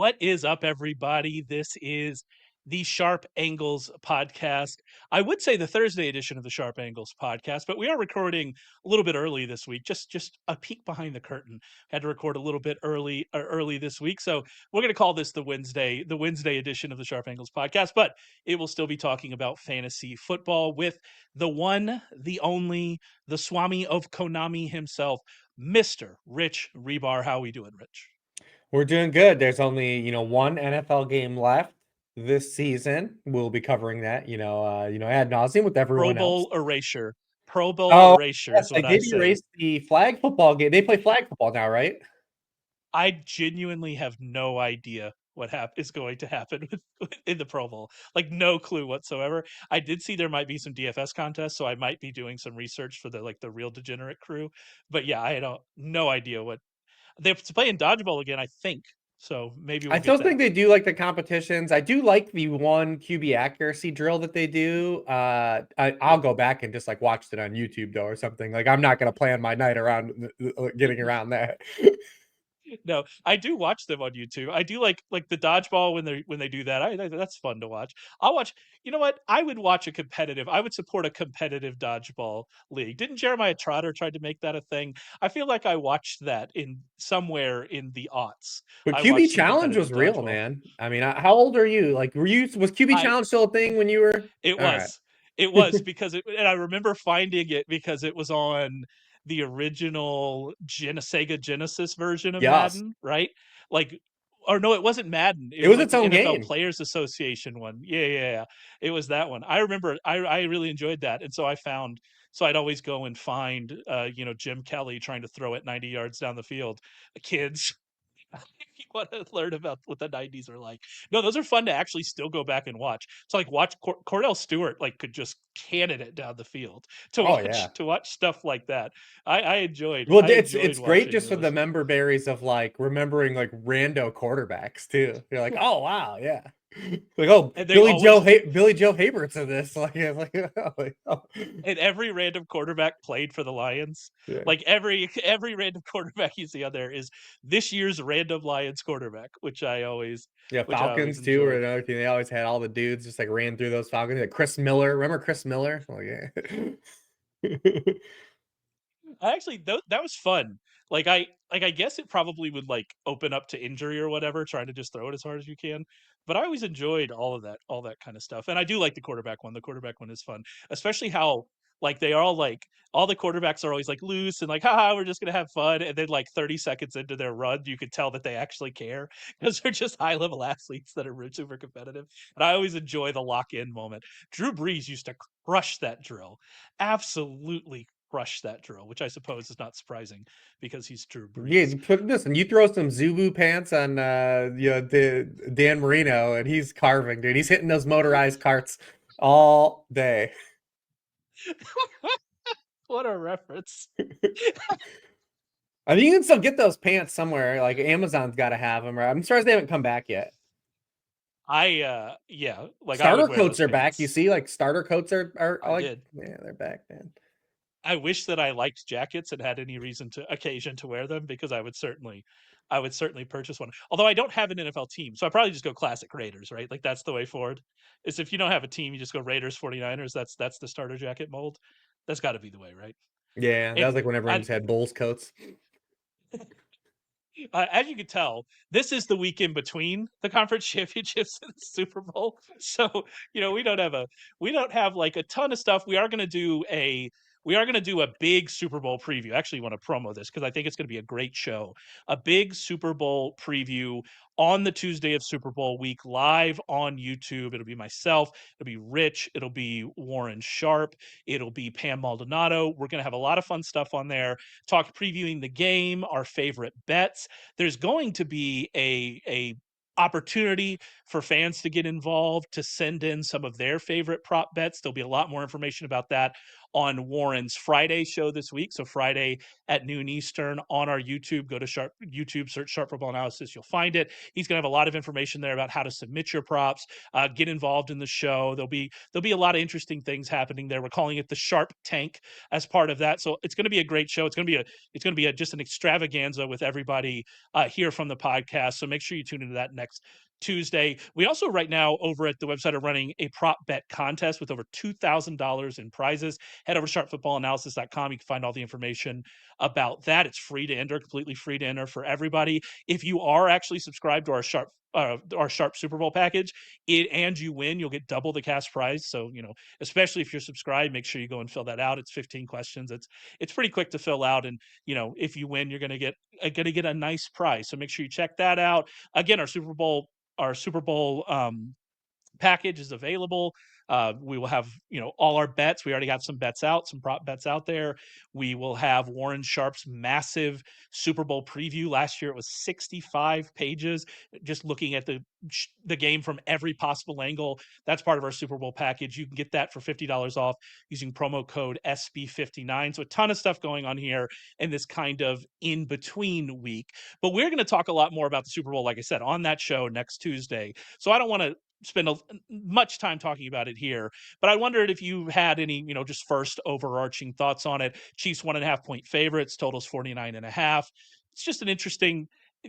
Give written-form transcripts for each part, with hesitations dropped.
What is up, everybody? This is the Sharp Angles podcast. I would say the Thursday edition of the Sharp Angles podcast, but we are recording a little bit early this week. Just a peek behind the curtain. Had to record a little bit early this week, so we're going to call this the Wednesday edition of the Sharp Angles podcast. But it will still be talking about fantasy football with the one, the only, the Swami of Konami himself, Mr. Rich Hribar. How are we doing, Rich? We're doing good. There's only, one NFL game left this season. We'll be covering that, ad nauseum with everyone else. Erasure. Pro Bowl Oh, erasure yes, is they what I did say. erase the flag football game. They play flag football now, right? I genuinely have no idea what is going to happen in the Pro Bowl. Like, no clue whatsoever. I did see there might be some DFS contests, so I might be doing some research for the real degenerate crew. But yeah, I don't no idea what they're playing dodgeball again, I think. So maybe we'll I still get think that. they do like the competitions. I do like the one QB accuracy drill that they do. I'll go back and just like watch it on YouTube though or something. Like I'm not gonna plan my night around getting around that. No, I do watch them on YouTube. I do like the dodgeball when they do that. That's fun to watch. I'll watch. You know what? I would watch a competitive. I would support a competitive dodgeball league. Didn't Jeremiah Trotter try to make that a thing? I feel like I watched that in somewhere in the aughts. But I QB watched some challenge competitive was real, dodgeball. man. I mean, how old are you? Like, was QB I challenge still a thing when you were? It All right. was. It was because and I remember finding it because it was on the original Sega Genesis version of Yes. Madden, right? Like, or no, it wasn't Madden. It It was was like its the own NFL game. Players Association one. Yeah. It was that one. I remember I really enjoyed that. And so so I'd always go and find Jim Kelly trying to throw it 90 yards down the field. Kids, if you want to learn about what the 90s are like. No, those are fun to actually still go back and watch. So like watch Cordell Stewart could just cannon it down the field Oh yeah. to watch stuff like that. I Well, enjoyed it's great watching just for those. the member berries of like remembering like rando quarterbacks too. You're like, oh wow, yeah. Like, oh, And they always Billy Joe Habert's in this. Oh. and every random quarterback played for the Lions. Yeah. Like every random quarterback you see on there is this year's random Lions quarterback, Yeah, which I always Falcons too, or enjoyed. another team. They always had all the dudes just like ran through those Falcons. Like Chris Miller, remember Chris Miller? Oh yeah. That was fun. I guess it probably would open up to injury or whatever, trying to just throw it as hard as you can. But I always enjoyed all that kind of stuff. And I do like the quarterback one. The quarterback one is fun, especially how they are all the quarterbacks are always loose and haha, we're just gonna have fun. And then 30 seconds into their run, you could tell that they actually care because they're just high level athletes that are super competitive. And I always enjoy the lock in moment. Drew Brees used to crush that drill, absolutely crush that drill, which I suppose is not surprising because he's Drew Yeah, Brees. you put this and you throw some Zubu pants on Dan Marino and he's carving, dude. He's hitting those motorized carts all day. What a reference. I think you can still get those pants somewhere. Like Amazon's got to have them. Right? I'm surprised they haven't come back yet. Yeah, Starter coats are back. You see, like starter coats are I did. Yeah, they're back, man. I wish that I liked jackets and had any occasion to wear them because I would certainly purchase one. Although I don't have an NFL team, so I probably just go classic Raiders, right? Like that's the way forward. Is if you don't have a team, you just go Raiders 49ers. That's the starter jacket mold. That's got to be the way, right? Yeah, that was like when everyone just had Bulls coats. As you can tell, this is the week in between the conference championships and the Super Bowl. So, we don't have a ton of stuff. We are going to do a big Super Bowl preview. I actually want to promo this because I think it's going to be a great show. A big Super Bowl preview on the Tuesday of Super Bowl week, live on YouTube. It'll be myself, it'll be Rich, it'll be Warren Sharp, it'll be Pam Maldonado. We're going to have a lot of fun stuff on there. Previewing the game, our favorite bets. There's going to be a opportunity for fans to get involved, to send in some of their favorite prop bets. There'll be a lot more information about that on Warren's Friday show this week. So Friday at noon Eastern on our YouTube. Go to YouTube, search Sharp Football Analysis. You'll find it. He's going to have a lot of information there about how to submit your props, get involved in the show. There'll be a lot of interesting things happening there. We're calling it the Sharp Tank as part of that. So it's going to be a great show. It's going to be just an extravaganza with everybody here from the podcast. So make sure you tune into that next Tuesday. We also right now over at the website are running a prop bet contest with over $2,000 in prizes. Head over to sharpfootballanalysis.com. You can find all the information about that. It's free to enter, completely free to enter for everybody. If you are actually subscribed to our Sharp Super Bowl package, and you win, you'll get double the cash prize. So, especially if you're subscribed, make sure you go and fill that out. It's 15 questions. It's pretty quick to fill out, and if you win, you're going to get a nice prize. So make sure you check that out. Again, our Super Bowl package is available. We will have, all our bets. We already got some bets out, some prop bets out there. We will have Warren Sharp's massive Super Bowl preview. Last year it was 65 pages, just looking at the game from every possible angle. That's part of our Super Bowl package. You can get that for $50 off using promo code SB59. So a ton of stuff going on here in this kind of in between week. But we're going to talk a lot more about the Super Bowl, like I said, on that show next Tuesday. So I don't want to spend much time talking about it here, but I wondered if you had any, just first overarching thoughts on it. Chiefs 1.5-point favorites, totals 49.5. It's just an interesting,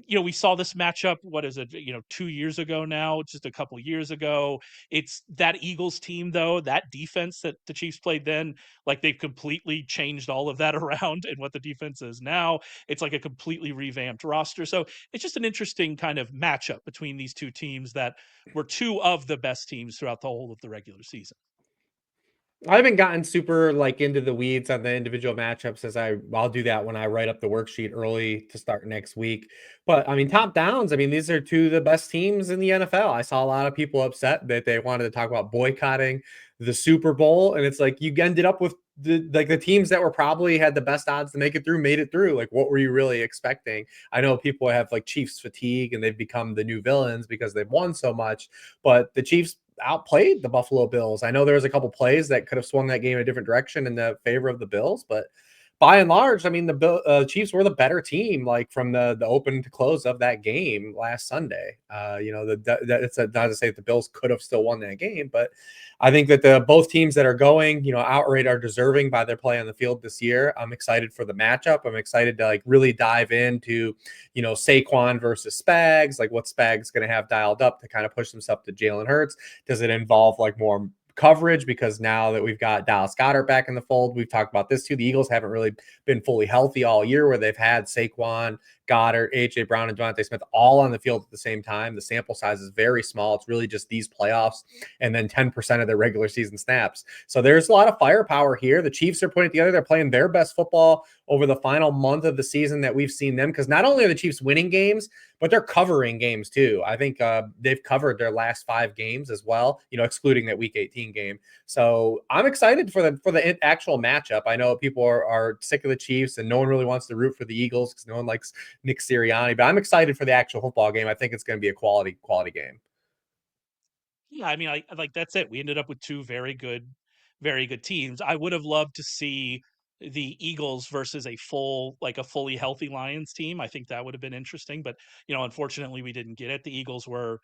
we saw this matchup. What is it? 2 years ago now, just a couple years ago. It's that Eagles team, though, that defense that the Chiefs played then, like they've completely changed all of that around and what the defense is now. It's like a completely revamped roster. So it's just an interesting kind of matchup between these two teams that were two of the best teams throughout the whole of the regular season. I haven't gotten super into the weeds on the individual matchups as I'll do that when I write up the worksheet early to start next week. But I mean, top downs, I mean, these are two of the best teams in the NFL. I saw a lot of people upset that they wanted to talk about boycotting the Super Bowl. And it's like you ended up with the teams that were probably had the best odds to make it through, made it through. Like, what were you really expecting? I know people have Chiefs fatigue and they've become the new villains because they've won so much, but the Chiefs outplayed the Buffalo Bills. I know there was a couple plays that could have swung that game in a different direction in the favor of the Bills, but by and large, I mean, the Chiefs were the better team, from the open to close of that game last Sunday. It's not to say that the Bills could have still won that game, but I think that both teams that are going, outright are deserving by their play on the field this year. I'm excited for the matchup. I'm excited to really dive into, Saquon versus Spags, what Spags going to have dialed up to kind of push himself to Jalen Hurts. Does it involve more coverage, because now that we've got Dallas Goedert back in the fold, we've talked about this too. The Eagles haven't really been fully healthy all year, where they've had Saquon, Goddard, AJ Brown, and Devontae Smith all on the field at the same time. The sample size is very small. It's really just these playoffs and then 10% of their regular season snaps. So there's a lot of firepower here. The Chiefs are putting it together. They're playing their best football over the final month of the season that we've seen them, because not only are the Chiefs winning games, but they're covering games too. I think they've covered their last 5 games as well, excluding that Week 18 game. So I'm excited for the actual matchup. I know people are sick of the Chiefs and no one really wants to root for the Eagles because no one likes Nick Sirianni, but I'm excited for the actual football game. I think it's going to be a quality game. Yeah, I mean, like that's it. We ended up with two very good teams. I would have loved to see the Eagles versus a fully healthy Lions team. I think that would have been interesting, but unfortunately we didn't get it. The Eagles were,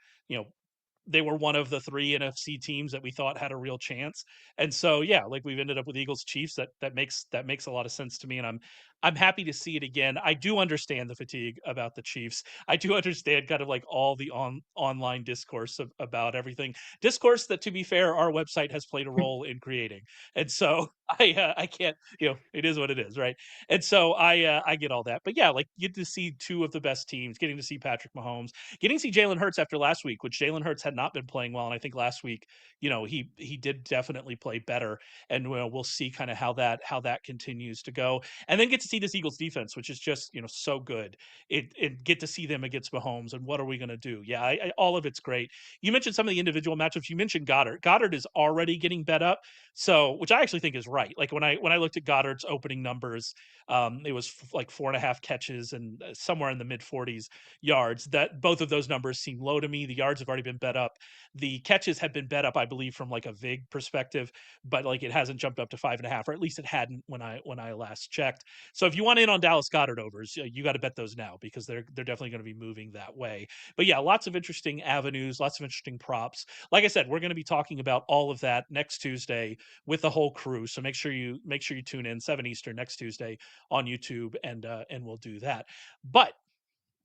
they were one of the 3 NFC teams that we thought had a real chance. And so, yeah, we've ended up with Eagles Chiefs. That makes a lot of sense to me. And I'm happy to see it again. I do understand the fatigue about the Chiefs. I do understand kind of all the online discourse about everything. Discourse that, to be fair, our website has played a role in creating. And so I can't, it is what it is, right? And so I get all that. But yeah, you get to see two of the best teams, getting to see Patrick Mahomes, getting to see Jalen Hurts after last week, which Jalen Hurts had not been playing well. And I think last week, he did definitely play better. And we'll see kind of how that continues to go. And then get to see this Eagles defense, which is just, so good. It get to see them against Mahomes. And what are we going to do? Yeah, all of it's great. You mentioned some of the individual matchups. You mentioned Goddard. Goddard is already getting bet up. So, which I actually think is right. right. Like when I looked at Goddard's opening numbers, it was like 4.5 catches and somewhere in the mid 40s yards. That both of those numbers seem low to me. The yards have already been bet up. The catches have been bet up, I believe, from like a VIG perspective, but like it hasn't jumped up to 5.5, or at least it hadn't when I last checked. So if you want in on Dallas Goddard overs, you got to bet those now because they're definitely going to be moving that way. But yeah, lots of interesting avenues, lots of interesting props. Like I said, we're going to be talking about all of that next Tuesday with the whole crew. So make sure you tune in 7 Eastern next Tuesday on YouTube, and we'll do that. But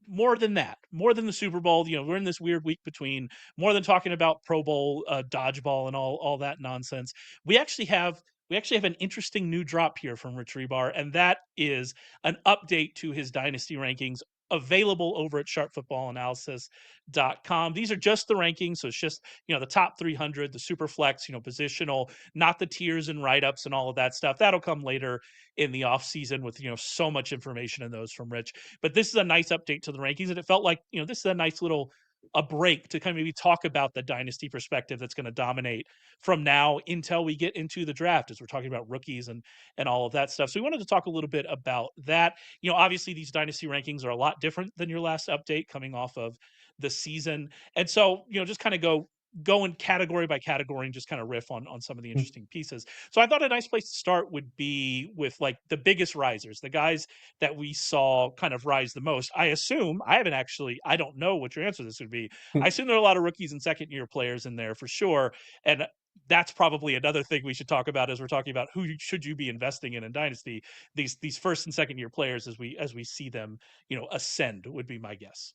more than that, more than the Super Bowl, we're in this weird week between, more than talking about Pro Bowl, dodgeball, and all that nonsense. We actually have an interesting new drop here from Rich Hribar, and that is an update to his dynasty rankings available over at Sharp.Football These are just the rankings, so it's just the top 300, the super flex, positional, not the tiers and write ups and all of that stuff. That'll come later in the off season with so much information in those from Rich. But this is a nice update to the rankings, and it felt like this is a nice little a break to kind of maybe talk about the dynasty perspective that's going to dominate from now until we get into the draft, as we're talking about rookies and all of that stuff. So we wanted to talk a little bit about that. Obviously these dynasty rankings are a lot different than your last update coming off of the season, and so just kind of going category by category and just kind of riff on some of the interesting pieces. So I thought a nice place to start would be with like the biggest risers, the guys that we saw kind of rise the most. I assume, I don't know what your answer to this would be. I assume there are a lot of rookies and second year players in there for sure. And that's probably another thing we should talk about as we're talking about who should you be investing in dynasty. These first and second year players as we see them, ascend would be my guess.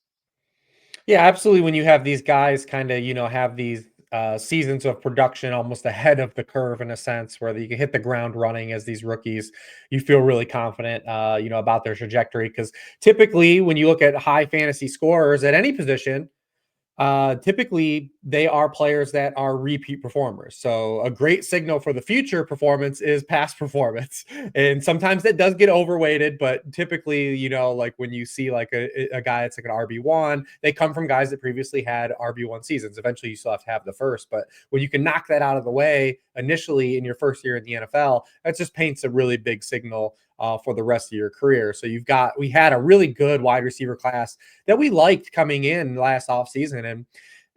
Yeah, absolutely. When you have these guys kind of, have these seasons of production almost ahead of the curve in a sense, where you can hit the ground running as these rookies, you feel really confident, about their trajectory. Because typically, when you look at high fantasy scorers at any position, typically they are players that are repeat performers. So a great signal for the future performance is past performance. And sometimes that does get overweighted, but typically, like when you see like a guy that's like an RB1, they come from guys that previously had RB1 seasons. Eventually you still have to have the first, but when you can knock that out of the way initially in your first year in the NFL, that just paints a really big signal for the rest of your career. So we had a really good wide receiver class that we liked coming in last offseason. And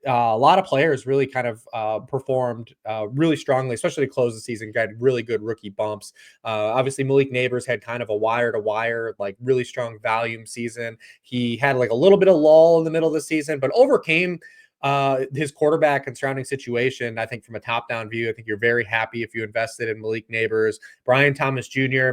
a lot of players really kind of performed really strongly, especially to close the season, got really good rookie bumps. Obviously, Malik Nabers had kind of a wire-to-wire, like really strong volume season. He had like a little bit of lull in the middle of the season, but overcame his quarterback and surrounding situation. I think from a top-down view, I think you're very happy if you invested in Malik Nabers. Brian Thomas Jr.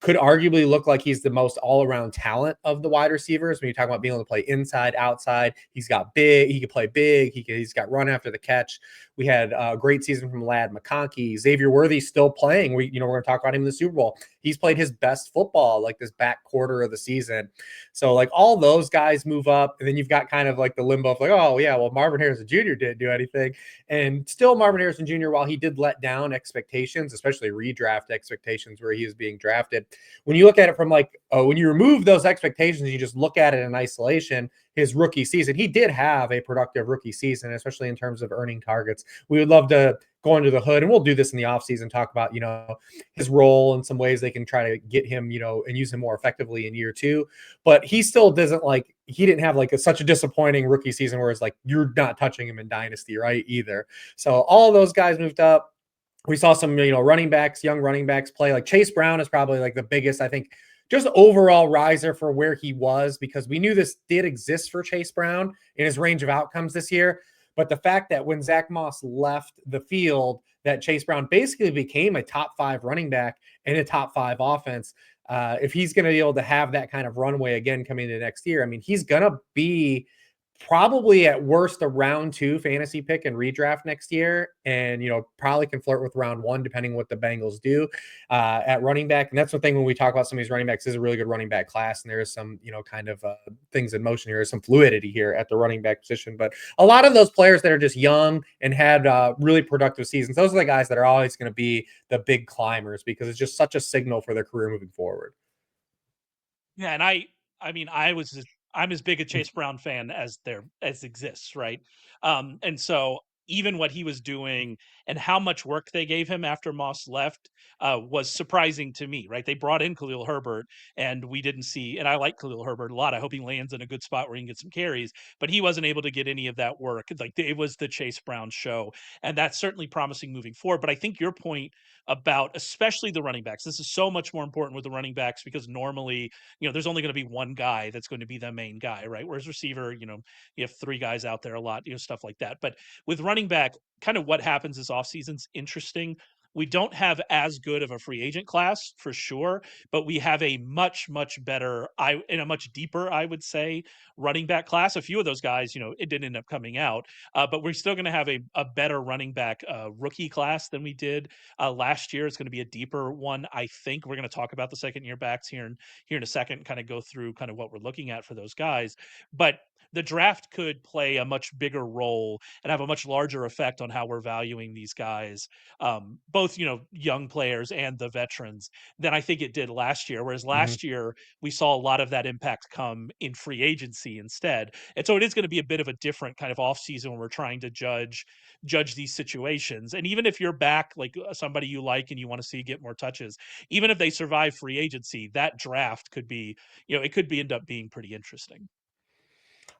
could arguably look like he's the most all-around talent of the wide receivers. When you talk about being able to play inside, outside, he can play big. He's got run after the catch. We had a great season from Ladd McConkey. Xavier Worthy's still playing. We're going to talk about him in the Super Bowl. He's played his best football like this back quarter of the season. So like all those guys move up, and then you've got kind of like the limbo of like, oh yeah, well Marvin Harrison Jr. didn't do anything, and still Marvin Harrison Jr., while he did let down expectations, especially redraft expectations where he was being drafted, when you look at it from like when you remove those expectations, you just look at it in isolation. His rookie season, he did have a productive rookie season, especially in terms of earning targets. We would love to go under the hood, and we'll do this in the offseason, talk about his role and some ways they can try to get him and use him more effectively in year two. But he still doesn't he didn't have such a disappointing rookie season where it's like you're not touching him in dynasty, right? Either. So all those guys moved up. We saw some young running backs play. Like Chase Brown is probably like the biggest, I think, just overall riser for where he was, because we knew this did exist for Chase Brown in his range of outcomes this year. But the fact that when Zach Moss left the field, that Chase Brown basically became a top 5 running back in a top 5 offense. If he's going to be able to have that kind of runway again coming into next year, I mean, he's going to be probably at worst a round 2 fantasy pick and redraft next year, and probably can flirt with round 1 depending on what the Bengals do at running back. And that's the thing when we talk about some of these running backs, is a really good running back class, and there is some kind of things in motion here. There's some fluidity here at the running back position. But a lot of those players that are just young and had really productive seasons, those are the guys that are always going to be the big climbers, because it's just such a signal for their career moving forward. Yeah, and I mean, I'm as big a Chase Brown fan as exists, right? And so even what he was doing and how much work they gave him after Moss left was surprising to me, right? They brought in Khalil Herbert, and we didn't see, and I like Khalil Herbert a lot. I hope he lands in a good spot where he can get some carries, but he wasn't able to get any of that work. Like, it was the Chase Brown show, and that's certainly promising moving forward. But I think your point about especially the running backs, this is so much more important with the running backs because normally, there's only going to be one guy that's going to be the main guy, right? Whereas receiver, you have three guys out there a lot, stuff like that. But with running back, kind of what happens this offseason's interesting. We don't have as good of a free agent class for sure, but we have a much, much better, and a much deeper, I would say, running back class. A few of those guys, it didn't end up coming out, but we're still going to have a better running back rookie class than we did last year. It's going to be a deeper one, I think. We're going to talk about the second year backs here in a second, kind of go through kind of what we're looking at for those guys. But the draft could play a much bigger role and have a much larger effect on how we're valuing these guys, both young players and the veterans, than I think it did last year. Whereas Mhm. last year we saw a lot of that impact come in free agency instead, and so it is going to be a bit of a different kind of offseason when we're trying to judge these situations. And even if you're back, like somebody you like and you want to see get more touches, even if they survive free agency, that draft could be, it could be end up being pretty interesting.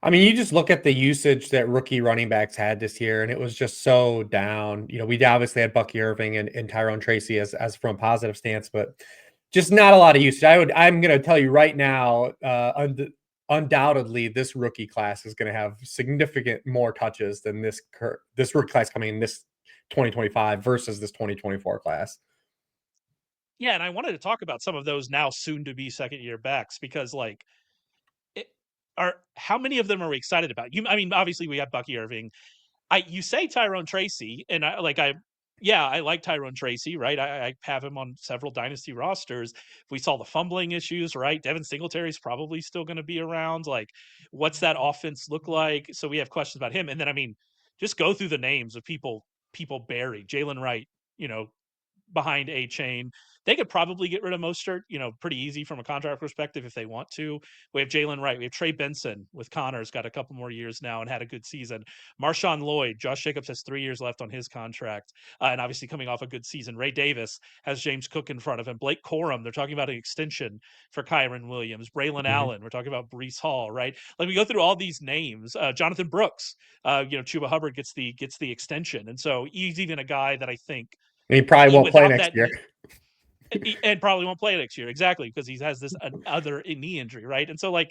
I mean, you just look at the usage that rookie running backs had this year, and it was just so down. We obviously had Bucky Irving and Tyrone Tracy as from a positive stance, but just not a lot of usage. I'm going to tell you right now, undoubtedly, this rookie class is going to have significant more touches than this rookie class coming in this 2025 versus this 2024 class. Yeah, and I wanted to talk about some of those now soon to be second year backs because like it, are how many of them are we excited about? I mean, obviously we have Bucky Irving. You say Tyrone Tracy, and I like Tyrone Tracy, right? I have him on several dynasty rosters. We saw the fumbling issues, right? Devin Singletary's probably still going to be around. Like, what's that offense look like? So we have questions about him. And then, I mean, just go through the names of people buried. Jalen Wright, behind A Chain. They could probably get rid of Mostert, pretty easy from a contract perspective if they want to. We have Jalen Wright. We have Trey Benson with Connor's got a couple more years now and had a good season. Marshawn Lloyd, Josh Jacobs has 3 years left on his contract, and obviously coming off a good season. Ray Davis has James Cook in front of him. Blake Corum, they're talking about an extension for Kyron Williams. Braylon Mhm. Allen, we're talking about Brees Hall, right? Like we go through all these names. Jonathan Brooks, Chuba Hubbard gets the extension, and so he's even a guy that I think And he probably won't play without next that year. and probably won't play next year exactly because he has this other knee injury, right? And so like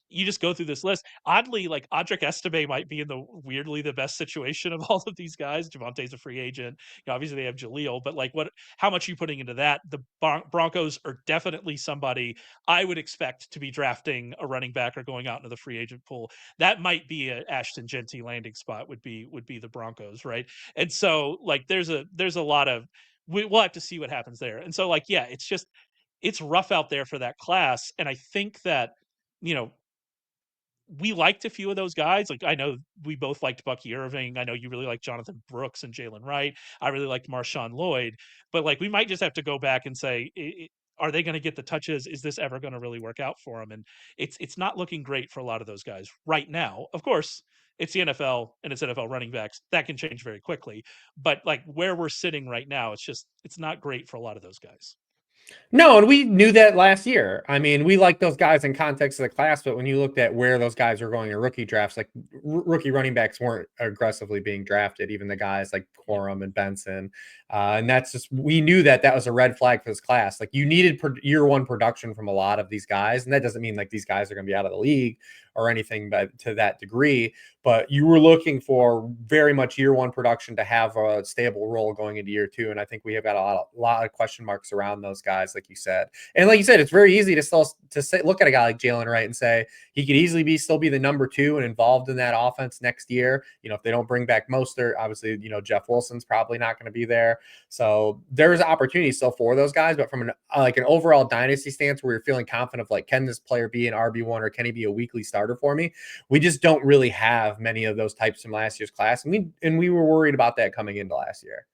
you just go through this list. Oddly, like Audric Estime might be in the weirdly the best situation of all of these guys. Javonte's a free agent. Obviously they have Jaleel, but like how much are you putting into that? The Broncos are definitely somebody I would expect to be drafting a running back or going out into the free agent pool. That might be a Ashton Genty landing spot would be the Broncos, right? And so like there's a lot of we'll have to see what happens there. And so like, yeah, it's rough out there for that class. And I think that, you know, we liked a few of those guys. Like I know we both liked Bucky Irving. I know you really like Jonathan Brooks and Jalen Wright. I really liked Marshawn Lloyd. But like we might just have to go back and say, are they going to get the touches? Is this ever going to really work out for them? And it's not looking great for a lot of those guys right now. Of course, it's the NFL and it's NFL running backs. That can change very quickly. But like where we're sitting right now, it's not great for a lot of those guys. No, and we knew that last year. I mean, we like those guys in context of the class, but when you looked at where those guys were going in rookie drafts, like rookie running backs weren't aggressively being drafted, even the guys like Yep. Quorum and Benson. And that's just, we knew that was a red flag for this class. Like you needed year one production from a lot of these guys. And that doesn't mean like these guys are going to be out of the league or anything, but to that degree. But you were looking for very much year one production to have a stable role going into year two. And I think we have got a lot of question marks around those guys, like you said. And like you said, it's very easy to look at a guy like Jalen Wright and say he could easily still be the number two and involved in that offense next year. If they don't bring back Mostert, obviously, Jeff Wilson's probably not going to be there. So there's opportunity still for those guys. But from an overall dynasty stance where you're feeling confident of like, can this player be an RB1 or can he be a weekly starter for me? We just don't really have many of those types from last year's class. And we were worried about that coming into last year.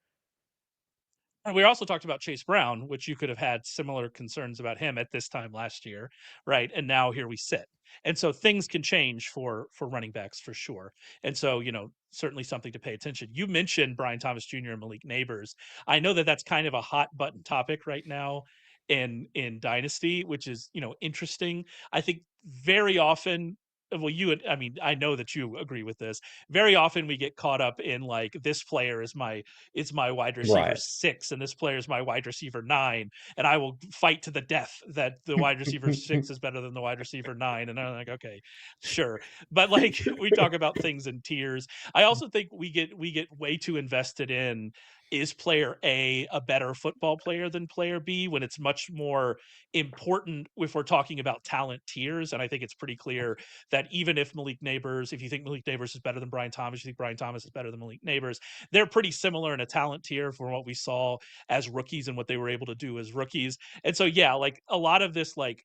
And we also talked about Chase Brown, which you could have had similar concerns about him at this time last year, right? And now here we sit. And so things can change for running backs for sure. And so, certainly something to pay attention. You mentioned Brian Thomas Jr. and Malik Nabers. I know that that's kind of a hot button topic right now in Dynasty, which is, interesting. I think very often, well, I mean, I know that you agree with this. Very often we get caught up in like, this player is my wide receiver Right. 6 and this player is my wide receiver 9, and I will fight to the death that the wide receiver 6 is better than the wide receiver 9. And I'm like, okay, sure. But like, we talk about things in tiers. I also think we get way too invested in, is player A better football player than player B, when it's much more important if we're talking about talent tiers. And I think it's pretty clear that even if you think Malik Nabers is better than Brian Thomas, you think Brian Thomas is better than Malik Nabers, they're pretty similar in a talent tier from what we saw as rookies and what they were able to do as rookies. And so, yeah, like a lot of this, like,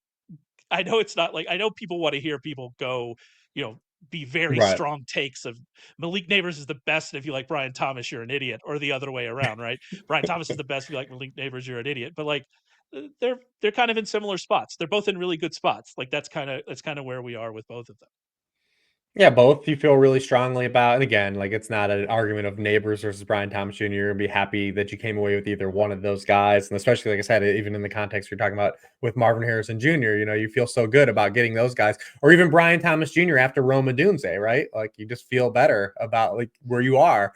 I know it's not like, I know people want to hear people go, be very Right. strong takes of Malik Nabers is the best. And if you like Brian Thomas, you're an idiot, or the other way around, right? Brian Thomas is the best. If you like Malik Nabers, you're an idiot. But like, they're kind of in similar spots. They're both in really good spots. Like that's kind of where we are with both of them. Yeah, both you feel really strongly about. And again, like it's not an argument of Neighbors versus Brian Thomas Jr. You're gonna be happy that you came away with either one of those guys. And especially, like I said, even in the context you're talking about with Marvin Harrison Jr., you feel so good about getting those guys, or even Brian Thomas Jr. after Roma Dunze, right? Like you just feel better about like where you are.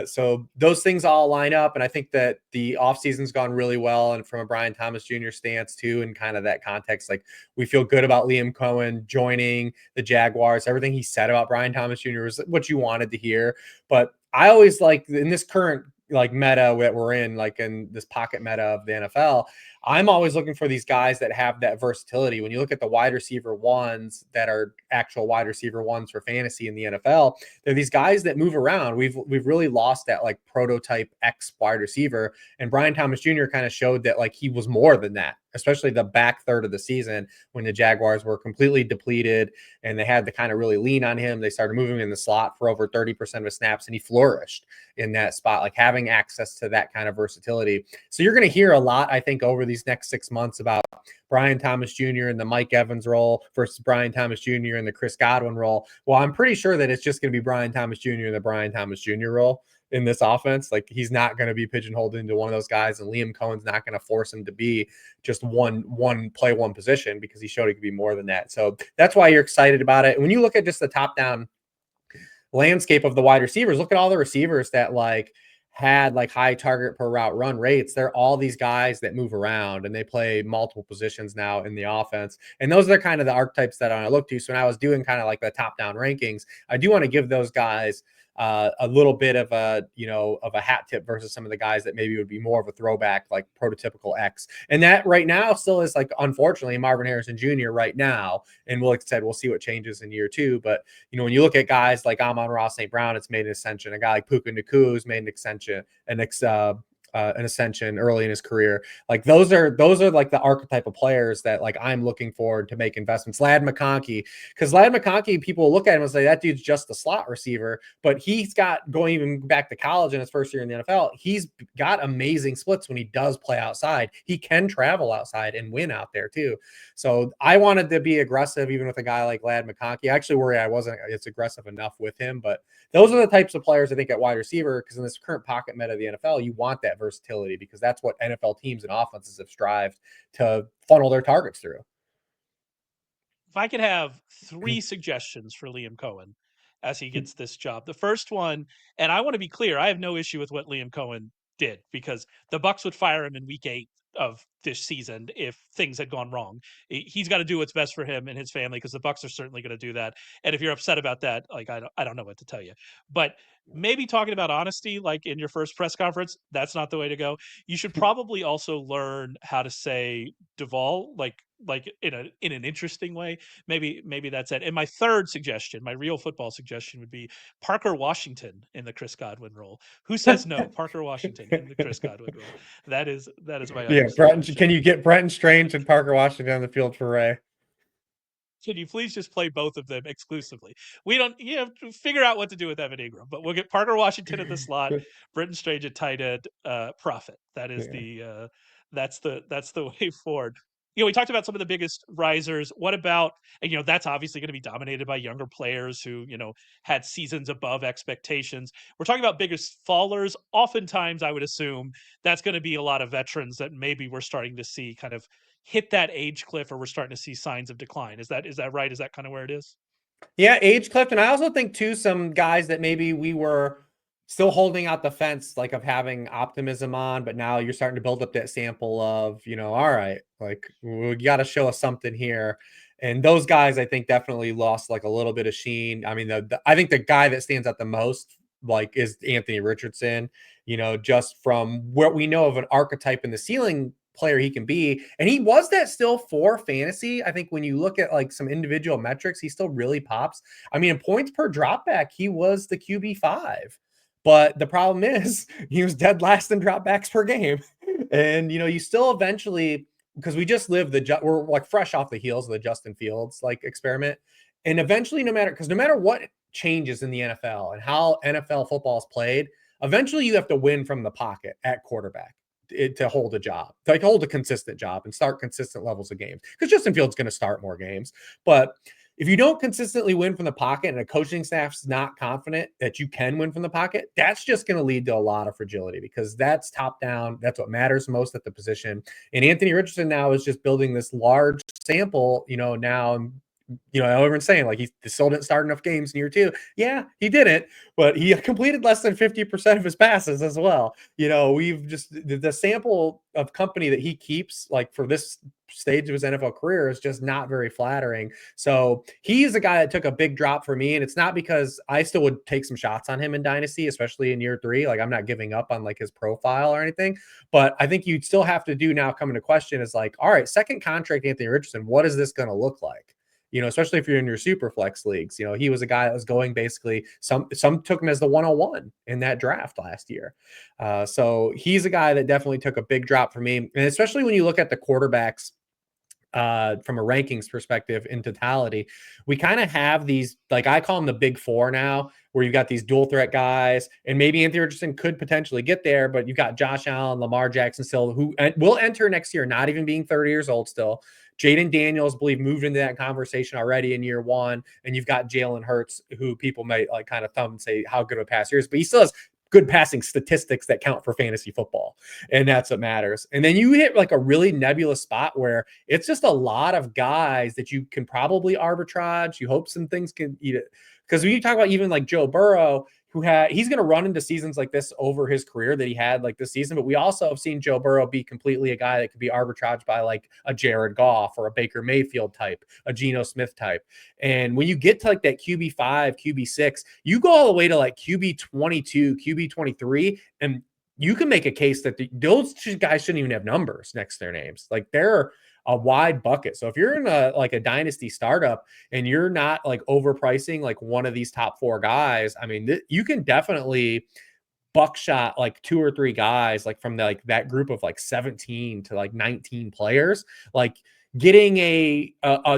So those things all line up. And I think that the offseason's gone really well. And from a Brian Thomas Jr. stance too, and kind of that context, like we feel good about Liam Cohen joining the Jaguars. Everything he said about Brian Thomas Jr. was what you wanted to hear. But I always like in this current like meta that we're in, like in this pocket meta of the NFL, I'm always looking for these guys that have that versatility. When you look at the wide receiver ones that are actual wide receiver ones for fantasy in the NFL, they're these guys that move around. We've really lost that like prototype X wide receiver, and Brian Thomas Jr. kind of showed that like he was more than that, especially the back third of the season when the Jaguars were completely depleted and they had to kind of really lean on him. They started moving him in the slot for over 30% of his snaps, and he flourished in that spot, like having access to that kind of versatility. So you're going to hear a lot, I think, over these next 6 months about Brian Thomas Jr. and the Mike Evans role versus Brian Thomas Jr. and the Chris Godwin role. Well, I'm pretty sure that it's just going to be Brian Thomas Jr. and the Brian Thomas Jr. role in this offense. Like he's not going to be pigeonholed into one of those guys, and Liam Cohen's not going to force him to be just one position, because he showed he could be more than that. So that's why you're excited about it. And when you look at just the top down landscape of the wide receivers, look at all the receivers that like had like high target per route run rates. They're all these guys that move around and they play multiple positions now in the offense. And those are kind of the archetypes that I look to. So when I was doing kind of like the top down rankings, I do want to give those guys a little bit of a hat tip versus some of the guys that maybe would be more of a throwback, like prototypical X. And that right now still is like, unfortunately, Marvin Harrison Jr. right now. And like I said, we'll see what changes in year 2. But, when you look at guys like Amon-Ra St. Brown, it's made an ascension. A guy like Puka Nacua has made an ascension early in his career. Like those are like the archetype of players that like I'm looking forward to make investments. Ladd McConkey, because Ladd McConkey, people look at him and say that dude's just a slot receiver, but he's got, going even back to college in his first year in the NFL, he's got amazing splits when he does play outside. He can travel outside and win out there too. So I wanted to be aggressive even with a guy like Ladd McConkey. I actually worry I wasn't it's aggressive enough with him, but those are the types of players I think at wide receiver, because in this current pocket meta of the NFL, you want that versatility, because that's what NFL teams and offenses have strived to funnel their targets through. If I could have 3 suggestions for Liam Cohen as he gets this job. The first one, and I want to be clear, I have no issue with what Liam Cohen did, because the Bucs would fire him in week 8 of this season if things had gone wrong. He's got to do what's best for him and his family, because the Bucs are certainly going to do that. And if you're upset about that, like I don't know what to tell you. But maybe talking about honesty, like in your first press conference, that's not the way to go. You should probably also learn how to say Duvall, like in an interesting way. Maybe that's it. And my third suggestion, my real football suggestion, would be Parker Washington in the Chris Godwin role. Who says no? Parker Washington in the Chris Godwin role. That is my other Yeah, suggestion. can you get Brenton Strange and Parker Washington on the field for Ray? Can you please just play both of them exclusively? We don't, figure out what to do with Evan Ingram, but we'll get Parker Washington at the slot, Britton Strange at tight end, profit. That is Yeah. that's the way forward. We talked about some of the biggest risers. What about, and that's obviously going to be dominated by younger players who, had seasons above expectations. We're talking about biggest fallers. Oftentimes, I would assume that's going to be a lot of veterans that maybe we're starting to see kind of hit that age cliff, or we're starting to see signs of decline. Is that right? Is that kind of where it is? Yeah, age cliff. And I also think too, some guys that maybe we were still holding out the fence, like of having optimism on, but now you're starting to build up that sample of, all right, like we got to show us something here. And those guys, I think, definitely lost like a little bit of sheen. I mean, I think the guy that stands out the most, like, is Anthony Richardson. Just from what we know of an archetype in the ceiling player he can be. And he was that still for fantasy. I think when you look at like some individual metrics, he still really pops. I mean, in points per dropback, he was the QB5. But the problem is he was dead last in dropbacks per game. And you still eventually, because we just lived we're like fresh off the heels of the Justin Fields like experiment. And eventually, no matter what changes in the NFL and how NFL football is played, eventually you have to win from the pocket at quarterback to hold a job, to like hold a consistent job and start consistent levels of games. Because Justin Fields going to start more games. But if you don't consistently win from the pocket and a coaching staff's not confident that you can win from the pocket, that's just going to lead to a lot of fragility, because that's top down. That's what matters most at the position. And Anthony Richardson now is just building this large sample, now. Everyone's saying like he still didn't start enough games in year 2. Yeah, he didn't, but he completed less than 50% of his passes as well. We've just the sample of company that he keeps like for this stage of his NFL career is just not very flattering. So he's a guy that took a big drop for me. And it's not because I still would take some shots on him in Dynasty, especially in year 3. Like I'm not giving up on like his profile or anything, but I think you'd still have to do now coming to question is like, all right, second contract, Anthony Richardson, what is this going to look like? Especially if you're in your super flex leagues. He was a guy that was going basically, some took him as the 101 in that draft last year. So he's a guy that definitely took a big drop for me. And especially when you look at the quarterbacks from a rankings perspective in totality, we kind of have these, like I call them the big 4 now, where you've got these dual threat guys, and maybe Anthony Richardson could potentially get there, but you've got Josh Allen, Lamar Jackson still, who will enter next year, not even being 30 years old still. Jaden Daniels, believe, moved into that conversation already in year 1. And you've got Jalen Hurts, who people might like kind of thumb and say how good of a passer is, but he still has good passing statistics that count for fantasy football. And that's what matters. And then you hit like a really nebulous spot where it's just a lot of guys that you can probably arbitrage. You hope some things can eat it. Because when you talk about even like Joe Burrow, he's going to run into seasons like this over his career that he had like this season. But we also have seen Joe Burrow be completely a guy that could be arbitraged by like a Jared Goff or a Baker Mayfield type, a Geno Smith type. And when you get to like that QB5, QB6, you go all the way to like QB22, QB23, and you can make a case that those guys shouldn't even have numbers next to their names. Like they're a wide bucket. So if you're in a dynasty startup and you're not like overpricing like one of these top 4 guys, I mean, you can definitely buckshot like 2 or 3 guys like from like that group of like 17 to like 19 players, like getting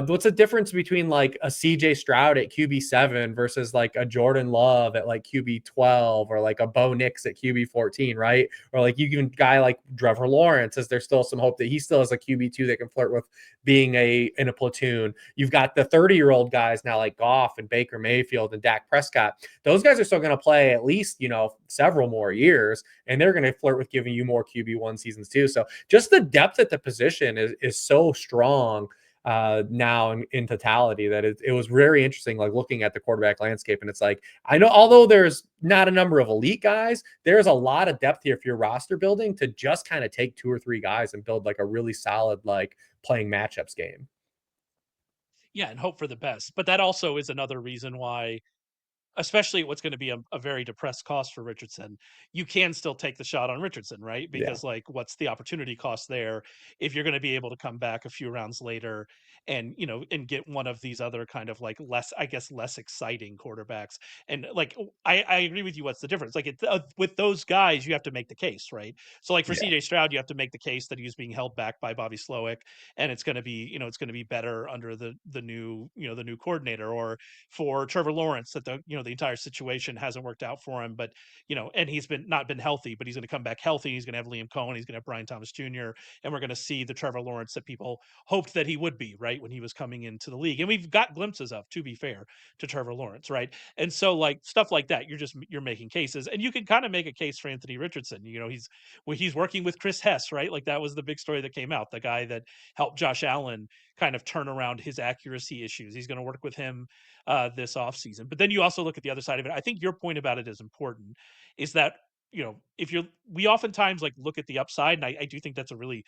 what's the difference between like a CJ Stroud at QB7 versus like a Jordan Love at like QB12, or like a Bo Nix at QB14, right? Or like you can guy like Trevor Lawrence, is there still some hope that he still has a QB2 that can flirt with being in a platoon? You've got the 30-year-old guys now like Goff and Baker Mayfield and Dak Prescott. Those guys are still going to play at least, several more years, and they're going to flirt with giving you more QB1 seasons too. So just the depth at the position is so strong now in totality that it was very interesting, like looking at the quarterback landscape. And it's like, I know, although there's not a number of elite guys, there's a lot of depth here if you're roster building to just kind of take 2 or 3 guys and build like a really solid, like playing matchups game. Yeah, and hope for the best. But that also is another reason why especially what's going to be a very depressed cost for Richardson, you can still take the shot on Richardson, right? Yeah. Because like, what's the opportunity cost there if you're going to be able to come back a few rounds later and and get one of these other kind of like less, I guess, less exciting quarterbacks? And like, I agree with you. What's the difference? Like, with those guys, you have to make the case, right? So like for Yeah. CJ Stroud, you have to make the case that he's being held back by Bobby Slowick, and it's going to be it's going to be better under the new the new coordinator. Or for Trevor Lawrence, that the entire situation hasn't worked out for him, but and he's been not been healthy, but he's going to come back healthy. He's going to have Liam Cohen, he's going to have Brian Thomas Jr., and we're going to see the Trevor Lawrence that people hoped that he would be, right, when he was coming into the league. And we've got glimpses of, to be fair, to Trevor Lawrence, right? And so like stuff like that, you're making cases, and you can kind of make a case for Anthony Richardson. He's working with Chris Hess, right? Like that was the big story that came out. The guy that helped Josh Allen kind of turn around his accuracy issues. He's going to work with him this offseason. But then you also look at the other side of it. I think your point about it is important, is that, if we oftentimes like look at the upside, and I do think that's a really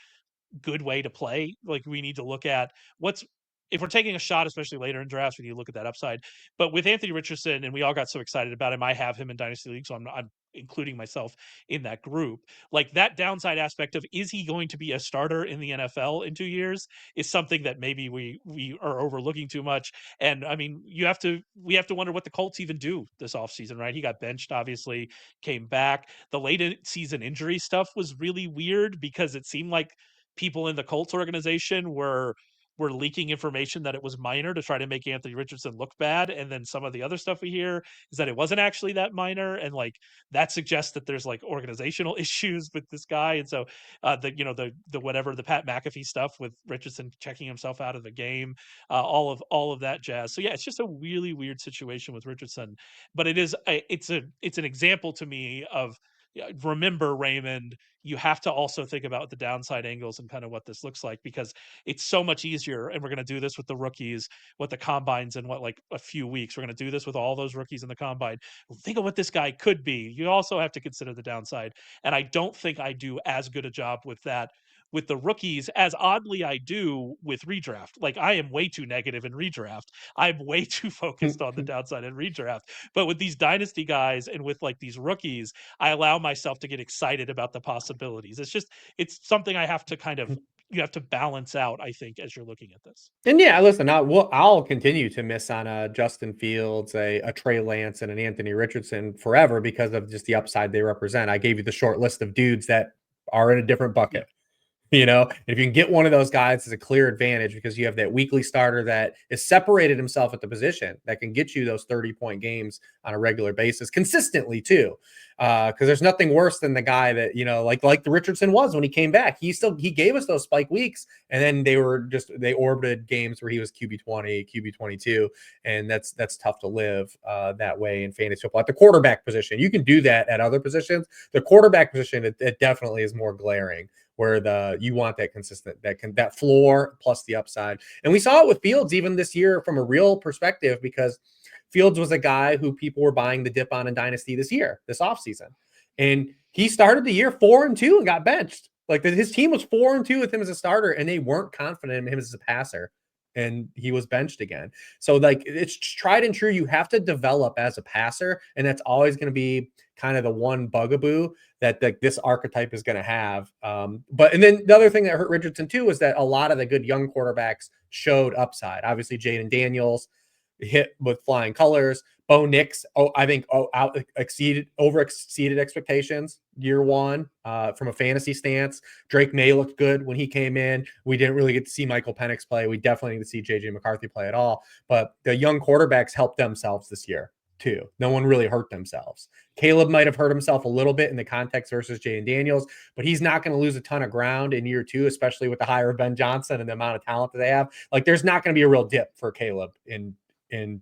good way to play. Like, we need to look at what's, if we're taking a shot, especially later in drafts, we need to look at that upside. But with Anthony Richardson, and we all got so excited about him, I have him in Dynasty League, so I'm including myself in that group. Like, that downside aspect of, is he going to be a starter in the NFL in 2 years, is something that maybe we are overlooking too much. And I mean, we have to wonder what the Colts even do this offseason, right? He got benched, obviously, came back. The late season injury stuff was really weird, because it seemed like people in the Colts organization were leaking information that it was minor to try to make Anthony Richardson look bad. And then some of the other stuff we hear is that it wasn't actually that minor. And like, that suggests that there's like organizational issues with this guy. And so the whatever, the Pat McAfee stuff with Richardson checking himself out of the game, all of that jazz. So yeah, it's just a really weird situation with Richardson. But it's an example to me of, yeah, remember, Raymond, you have to also think about the downside angles and kind of what this looks like, because it's so much easier. And we're going to do this with the rookies, with the combines in like a few weeks. We're going to do this with all those rookies in the combine. Think of what this guy could be. You also have to consider the downside. And I don't think I do as good a job with that with the rookies as oddly I do with redraft. Like, I am way too negative in redraft. I'm way too focused on the downside in redraft. But with these dynasty guys and with like these rookies, I allow myself to get excited about the possibilities. It's something I have to kind of, you have to balance out, I think, as you're looking at this. And yeah, listen, I'll continue to miss on a Justin Fields, a Trey Lance, and an Anthony Richardson forever because of just the upside they represent. I gave you the short list of dudes that are in a different Yeah. bucket. If you can get one of those guys, it's a clear advantage because you have that weekly starter that is separated himself at the position that can get you those 30-point games on a regular basis consistently too. Because there's nothing worse than the guy that, like the Richardson was when he came back. He gave us those spike weeks, and then they orbited games where he was QB20, QB22, and that's tough to live that way in fantasy football. At the quarterback position, you can do that at other positions. The quarterback position, it definitely is more glaring, where you want that consistent, that floor plus the upside. And we saw it with Fields even this year from a real perspective, because Fields was a guy who people were buying the dip on in Dynasty this offseason. And he started the year 4-2 and got benched. Like, his team was 4-2 with him as a starter, and they weren't confident in him as a passer. And he was benched again. So like, it's tried and true. You have to develop as a passer, and that's always going to be kind of the one bugaboo that this archetype is going to have. And then the other thing that hurt Richardson too was that a lot of the good young quarterbacks showed upside. Obviously, Jaden Daniels hit with flying colors. Bo Nix, over exceeded expectations year one from a fantasy stance. Drake May looked good when he came in. We didn't really get to see Michael Penix play. We definitely need to see JJ McCarthy play at all. But the young quarterbacks helped themselves this year too. No one really hurt themselves. Caleb might have hurt himself a little bit in the context versus Jaden Daniels, but he's not going to lose a ton of ground in year two, especially with the hire of Ben Johnson and the amount of talent that they have. Like, there's not going to be a real dip for Caleb in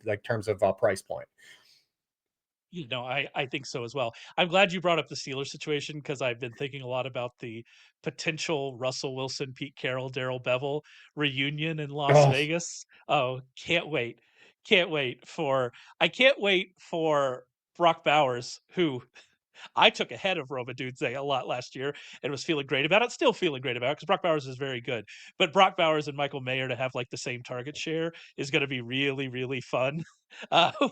like terms of price point. I think so as well. I'm glad you brought up the Steelers situation, because I've been thinking a lot about the potential Russell Wilson, Pete Carroll, Darrell Bevel reunion in Las Oh, Vegas. Oh, can't wait. Can't wait for I can't wait for Brock Bowers, who I took ahead of Roma Dudze a lot last year and was feeling great about it. Still feeling great about it because Brock Bowers is very good. But Brock Bowers and Michael Mayer to have like the same target share is going to be really, really fun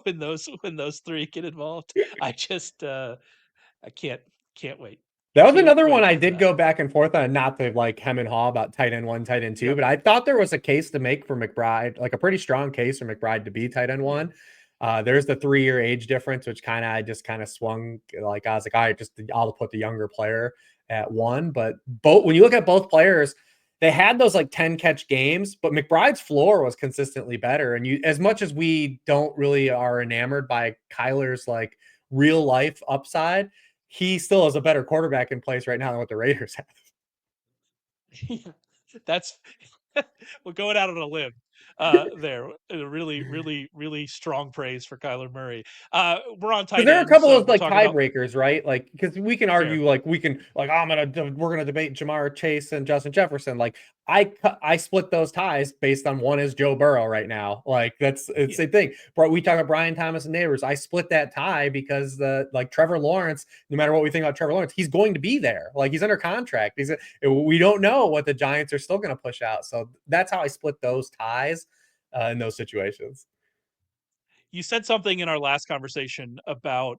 when those three get involved. I just I can't wait. That was Can't another one wait I for did that. go back and forth on, not to like hem and haw about tight end one, tight end two, Yep. but I thought there was a case to make for McBride, like a pretty strong case for McBride to be tight end Yeah. one. There's the 3-year age difference, which I just kind of swung. Like I was like, all right, just I'll put the younger player at one. But both, when you look at both players, they had those like 10 catch games, but McBride's floor was consistently better. And you, as much as we don't really are enamored by Kyler's like real life upside, he still is a better quarterback in place right now than what the Raiders have. Yeah. That's we're going out on a limb there. Really, really, really strong praise for Kyler Murray. We're on Because tight there are a ends, couple so of we're like talking about tiebreakers, right? Like, because we can fair. argue, like we're gonna debate Jamar Chase and Justin Jefferson. Like, I split those ties based on one is Joe Burrow right now. Like it's Yeah. the thing. But we talk about Brian Thomas and Nabers. I split that tie because the like Trevor Lawrence. No matter what we think about Trevor Lawrence, he's going to be there. Like he's under contract. We don't know what the Giants are still going to push out. So that's how I split those ties in those situations. You said something in our last conversation about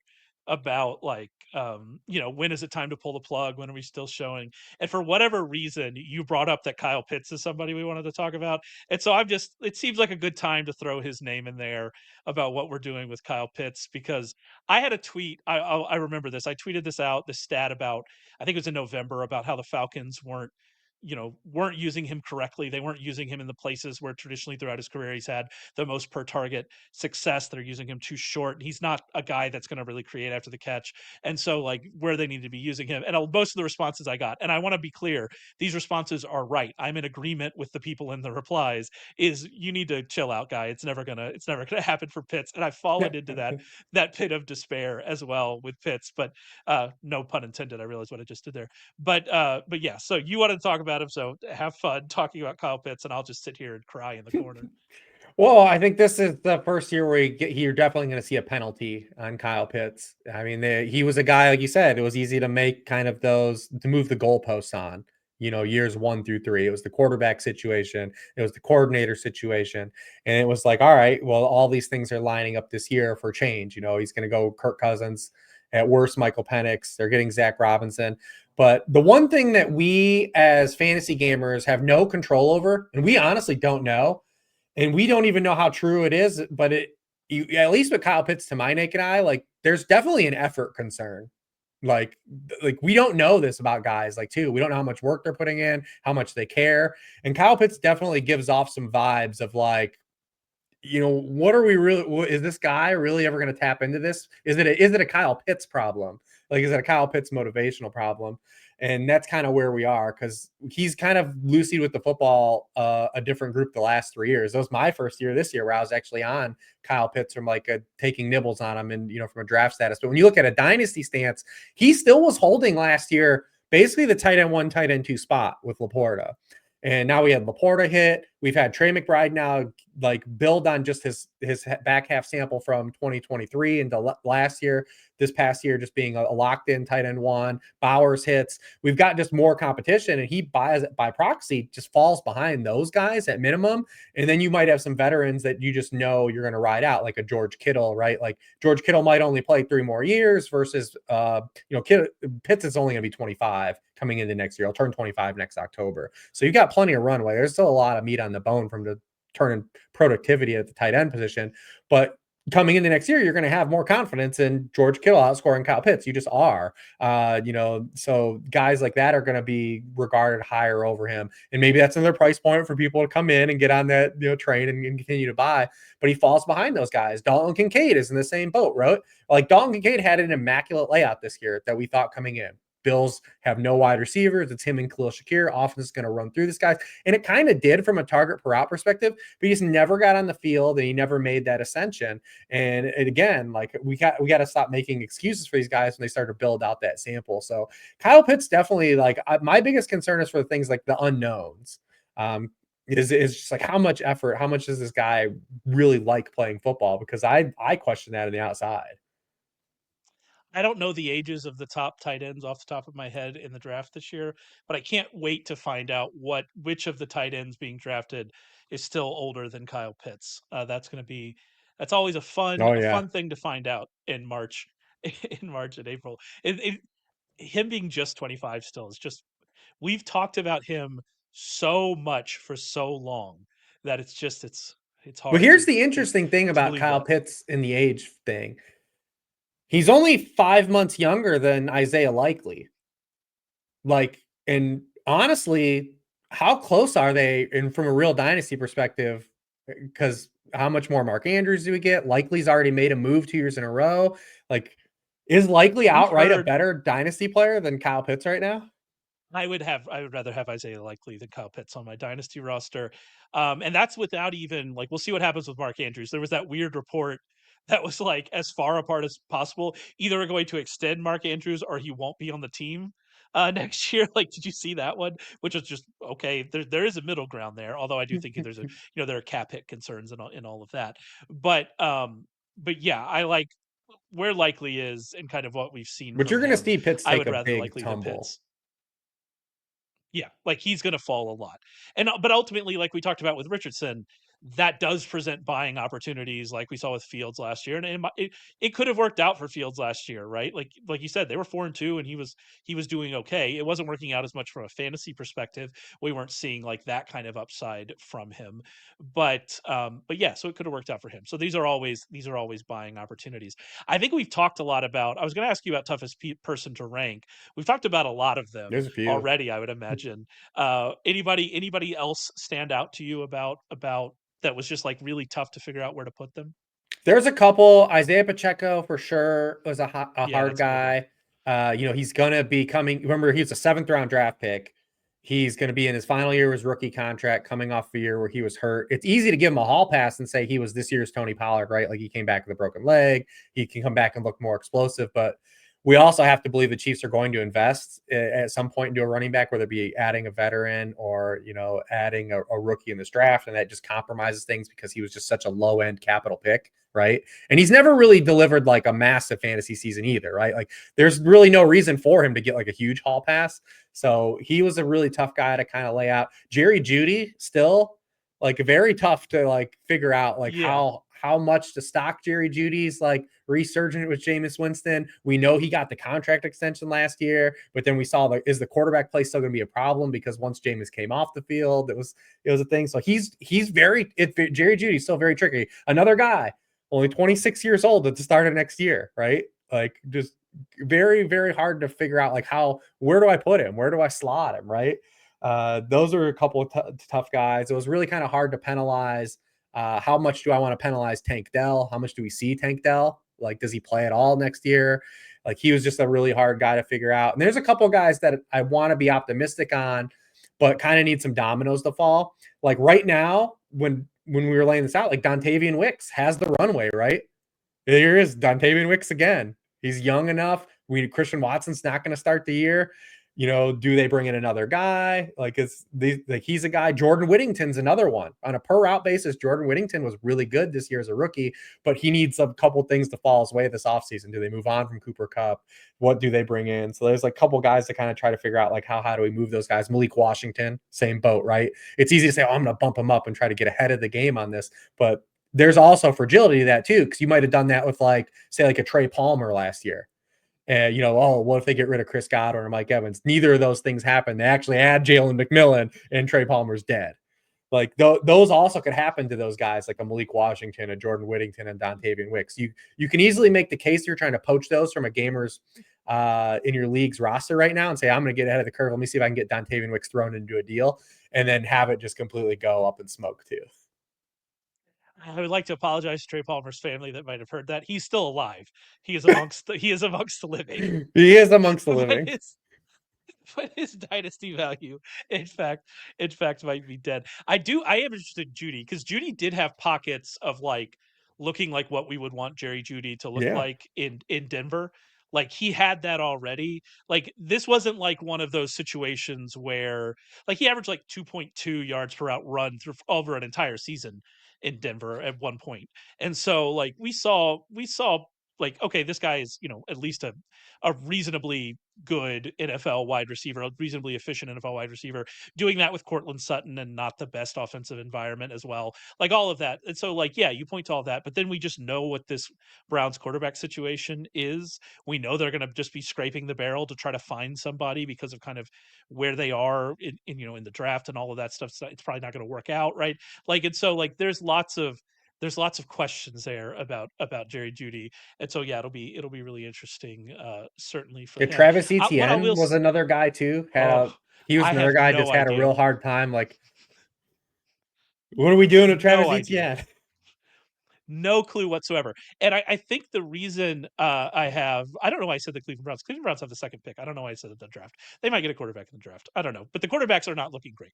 like when is it time to pull the plug, when are we still showing, and for whatever reason you brought up that Kyle Pitts is somebody we wanted to talk about, and so I'm just, it seems like a good time to throw his name in there about what we're doing with Kyle Pitts, because I had a tweet, I remember this, I tweeted this out, this stat about, I think it was in November, about how the Falcons weren't using him correctly. They weren't using him in the places where traditionally throughout his career he's had the most per target success. They're using him too short. He's not a guy that's going to really create after the catch. And so, like, where they need to be using him. And most of the responses I got, and I want to be clear, these responses are right. I'm in agreement with the people in the replies. Is you need to chill out, guy. It's never gonna happen for Pitts. And I've fallen into that pit of despair as well with Pitts. But no pun intended. I realized what I just did there. But yeah. So you want to talk about him? So have fun talking about Kyle Pitts, and I'll just sit here and cry in the corner. Well, I think this is the first year where you're definitely going to see a penalty on Kyle Pitts. I mean, he was a guy, like you said, it was easy to make kind of those to move the goalposts on, years 1 through 3. It was the quarterback situation, it was the coordinator situation. And it was like, all right, well, all these things are lining up this year for change. He's going to go Kirk Cousins, at worst, Michael Penix. They're getting Zach Robinson. But the one thing that we as fantasy gamers have no control over, and we honestly don't know, and we don't even know how true it is, but at least with Kyle Pitts, to my naked eye, like there's definitely an effort concern. Like we don't know this about guys, like too. We don't know how much work they're putting in, how much they care. And Kyle Pitts definitely gives off some vibes of like, what are we really, is this guy really ever going to tap into this? Is it a Kyle Pitts problem? Like, is it a Kyle Pitts motivational problem? And that's kind of where we are, because he's kind of lucid with the football, a different group the last 3 years. That was my first year this year where I was actually on Kyle Pitts from like taking nibbles on him and, from a draft status. But when you look at a dynasty stance, he still was holding last year, basically the tight end 1, tight end 2 spot with Laporta. And now we had Laporta hit. We've had Trey McBride now like build on just his back half sample from 2023 into last year. This past year, just being a locked in tight end 1. Bowers hits. We've got just more competition, and he by proxy just falls behind those guys at minimum. And then you might have some veterans that you just know you're going to ride out, like a George Kittle, right? Like George Kittle might only play 3 more years versus Pitts is only going to be 25 coming into next year. I'll turn 25 next October. So you got plenty of runway. There's still a lot of meat on the bone from the turning productivity at the tight end position. But coming into next year, you're going to have more confidence in George Kittle outscoring Kyle Pitts. You just are. So guys like that are going to be regarded higher over him. And maybe that's another price point for people to come in and get on that train and continue to buy. But he falls behind those guys. Dalton Kincaid is in the same boat, right? Like Dalton Kincaid had an immaculate layout this year that we thought coming in. Bills have no wide receivers. It's him and Khalil Shakir. Offense is going to run through this guy. And it kind of did from a target per route perspective, but he just never got on the field and he never made that ascension. And again, like we got to stop making excuses for these guys when they start to build out that sample. So Kyle Pitts definitely, like my biggest concern is for things like the unknowns. Is just like how much effort, how much does this guy really like playing football? Because I question that on the outside. I don't know the ages of the top tight ends off the top of my head in the draft this year, but I can't wait to find out which of the tight ends being drafted is still older than Kyle Pitts. That's always Oh a yeah. fun thing to find out in March, in March and April. Him being just 25 still is just, we've talked about him so much for so long that it's But hard here's to the interesting thing to about believe Kyle that. Pitts in the age thing. He's only 5 months younger than Isaiah Likely. Like, and honestly, how close are they in from a real dynasty perspective? Because how much more Mark Andrews do we get? Likely's already made a move 2 years in a row. Like, is Likely We've outright a heard better dynasty player than Kyle Pitts right now? I would rather have Isaiah Likely than Kyle Pitts on my dynasty roster. And that's without even, like, we'll see what happens with Mark Andrews. There was that weird report that was like as far apart as possible. Either are going to extend Mark Andrews or he won't be on the team next year. Like, did you see that one? Which was just okay. There is a middle ground there. Although I do think there's a, there are cap hit concerns and all of that. But yeah, I like where Likely is and kind of what we've seen But from you're going to him. see Pitts I take would a rather big Likely than tumble. Pitts. Yeah, like he's going to fall a lot. And but ultimately, like we talked about with Richardson, that does present buying opportunities like we saw with Fields last year. And it could have worked out for Fields last year, right? Like you said, they were 4-2 and he was doing okay. It wasn't working out as much from a fantasy perspective. We weren't seeing like that kind of upside from him. But yeah, so it could have worked out for him. So these are always buying opportunities. I think we've talked a lot about, I was going to ask you about toughest person to rank. We've talked about a lot of them There's a few. already, I would imagine. Anybody else stand out to you about that was just like really tough to figure out where to put them? There's a couple. Isaiah Pacheco for sure was a Yeah, hard that's a good one. guy. He's gonna be coming. Remember, he was a 7th round draft pick. He's going to be in his final year of his rookie contract, coming off the year where he was hurt. It's easy to give him a hall pass and say he was this year's Tony Pollard, right? Like he came back with a broken leg. He can come back and look more explosive, but we also have to believe the Chiefs are going to invest at some point into a running back, whether it be adding a veteran or, adding a rookie in this draft. And that just compromises things because he was just such a low end capital pick. Right. And he's never really delivered like a massive fantasy season either. Right. Like there's really no reason for him to get like a huge hall pass. So he was a really tough guy to kind of lay out. Jerry Jeudy still like very tough to like figure out like Yeah. how much to stock Jerry Judy's like resurgent with Jameis Winston. We know he got the contract extension last year, but then we saw is the quarterback play still going to be a problem because once Jameis came off the field, it was a thing. So Jerry Judy's still very tricky. Another guy, only 26 years old at the start of next year, right? Like just very, very hard to figure out like where do I put him? Where do I slot him? Right. Those are a couple of tough guys. It was really kind of hard to penalize. How much do I want to penalize Tank Dell? How much do we see Tank Dell? Like, does he play at all next year? Like, he was just a really hard guy to figure out. And there's a couple guys that I want to be optimistic on, but kind of need some dominoes to fall. Like right now, when we were laying this out, like Dontavian Wicks has the runway, right? Here is Dontavian Wicks again. He's young enough. Christian Watson's not going to start the year. Do they bring in another guy? Like he's a guy. Jordan Whittington's another one. On a per route basis, Jordan Whittington was really good this year as a rookie, but he needs a couple things to fall his way this offseason. Do they move on from Cooper Kupp? What do they bring in? So there's like a couple guys to kind of try to figure out like how do we move those guys? Malik Washington, same boat, right? It's easy to say, oh, I'm going to bump him up and try to get ahead of the game on this, but there's also fragility to that too, because you might have done that with like, say, like a Trey Palmer last year. And, what if they get rid of Chris Godwin or Mike Evans? Neither of those things happen. They actually add Jalen McMillan and Trey Palmer's dead. Like those also could happen to those guys like a Malik Washington, a Jordan Whittington, and Dontavian Wicks. You can easily make the case you're trying to poach those from a gamer's in your league's roster right now and say, I'm going to get ahead of the curve. Let me see if I can get Dontavian Wicks thrown into a deal and then have it just completely go up in smoke too. I would like to apologize to Trey Palmer's family that might have heard that. He's still alive. He is amongst the living. He is amongst the but living. his but his dynasty value, in fact, might be dead. I am interested in Judy because Judy did have pockets of like looking like what we would want Jerry Judy to look Yeah. like in Denver. Like he had that already. Like this wasn't like one of those situations where like he averaged like 2.2 yards per out run through over an entire season in Denver at one point. And so like we saw like, okay, this guy is, at least a reasonably good NFL wide receiver, a reasonably efficient NFL wide receiver, doing that with Cortland Sutton and not the best offensive environment as well. Like all of that. And so, like, yeah, you point to all that, but then we just know what this Browns quarterback situation is. We know they're going to just be scraping the barrel to try to find somebody because of kind of where they are in the draft and all of that stuff. So it's probably not going to work out, right? Like, and so like there's lots of questions there about Jerry Jeudy, and so yeah, it'll be really interesting, certainly for Yeah, him. Travis What I will, Etienne was another guy too. oh, He was I another have guy no just had a idea, real hard time. Like, what are we doing with Travis no idea. Etienne? No clue whatsoever. And I think the reason I don't know why I said the Cleveland Browns. Cleveland Browns have the second pick. I don't know why I said the draft. They might get a quarterback in the draft. I don't know. But the quarterbacks are not looking great.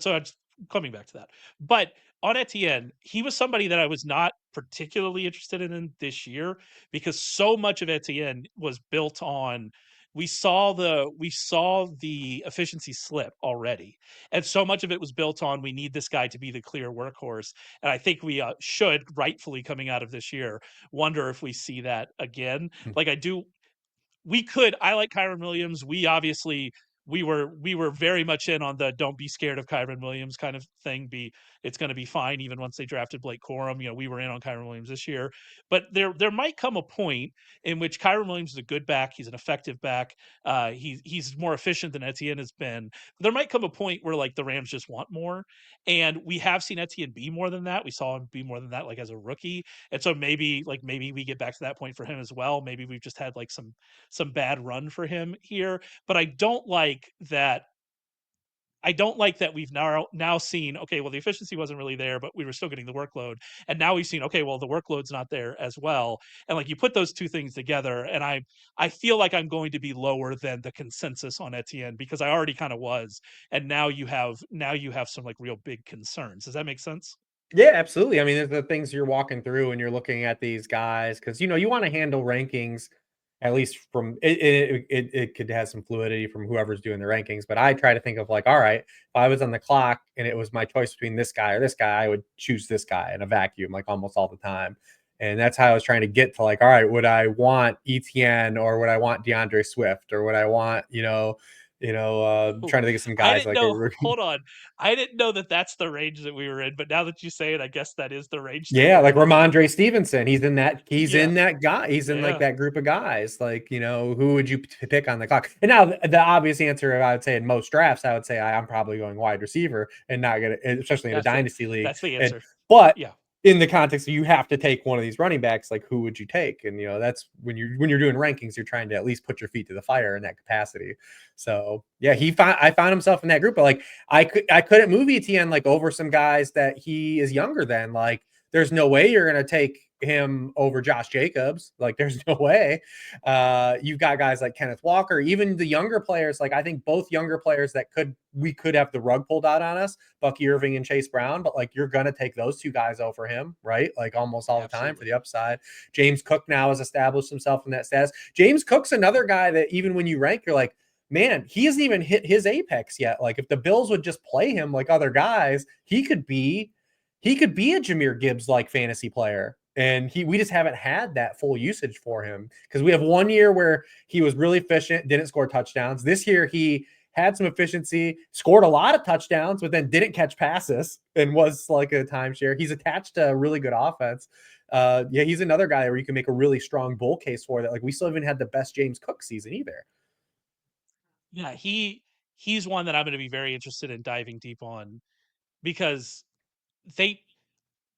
So I'm just coming back to that. But on Etienne, he was somebody that I was not particularly interested in this year because so much of Etienne was built on we saw the efficiency slip already. And so much of it was built on we need this guy to be the clear workhorse, and I think we should, rightfully coming out of this year, wonder if we see that again. Like I do, we could. I like Kyron Williams. We obviously we were very much in on the don't be scared of Kyron Williams kind of thing. It's going to be fine even once they drafted Blake Corum. We were in on Kyron Williams this year, but there might come a point in which Kyron Williams is a good back. He's an effective back. He's more efficient than Etienne has been. There might come a point where like the Rams just want more, and we have seen Etienne be more than that. We saw him be more than that like as a rookie, and so maybe we get back to that point for him as well. Maybe we've just had like some bad run for him here, but I don't like that we've now seen, okay, well, the efficiency wasn't really there, but we were still getting the workload. And now we've seen, okay, well, the workload's not there as well. And like you put those two things together, and I feel like I'm going to be lower than the consensus on Etienne because I already kind of was. And now you have some like real big concerns. Does that make sense? Yeah, absolutely. I mean, there's the things you're walking through and you're looking at these guys because you want to handle rankings at least from it could have some fluidity from whoever's doing the rankings. But I try to think of like, all right, if I was on the clock and it was my choice between this guy or this guy, I would choose this guy in a vacuum, like almost all the time. And that's how I was trying to get to like, all right, would I want ETN or would I want DeAndre Swift or would I want, Oh, trying to think of some I guys didn't like know. Hold on, I didn't know that that's the range that we were in. But now that you say it, I guess that is the range that Yeah, we're like in. Ramondre Stevenson. He's Yeah, in that guy. He's in like yeah, that group of guys. Like, who would you pick on the clock? And now the obvious answer I would say in most drafts, I would say I'm probably going wide receiver and not gonna, especially in a that's the dynasty league. that's the And answer. but Yeah. in the context of you have to take one of these running backs, like who would you take? And that's when you're doing rankings, you're trying to at least put your feet to the fire in that capacity. So yeah, I found himself in that group, but like I couldn't move ETN like over some guys that he is younger than. Like there's no way you're gonna take him over Josh Jacobs. Like there's no way. You've got guys like Kenneth Walker, even the younger players. Like I think both younger players that we could have the rug pulled out on us, Bucky Irving and Chase Brown. But like you're gonna take those two guys over him, right? Like almost all the time for Absolutely. the upside. James Cook now has established himself in that status. James Cook's another guy that even when you rank, you're like, man, he hasn't even hit his apex yet. Like if the Bills would just play him like other guys, he could be a Jahmyr Gibbs like fantasy player. And we just haven't had that full usage for him because we have one year where he was really efficient, didn't score touchdowns. This year he had some efficiency, scored a lot of touchdowns, but then didn't catch passes and was like a timeshare. He's attached to a really good offense. Yeah, he's another guy where you can make a really strong bull case for that. Like we still haven't had the best James Cook season either. Yeah, he's one that I'm going to be very interested in diving deep on because they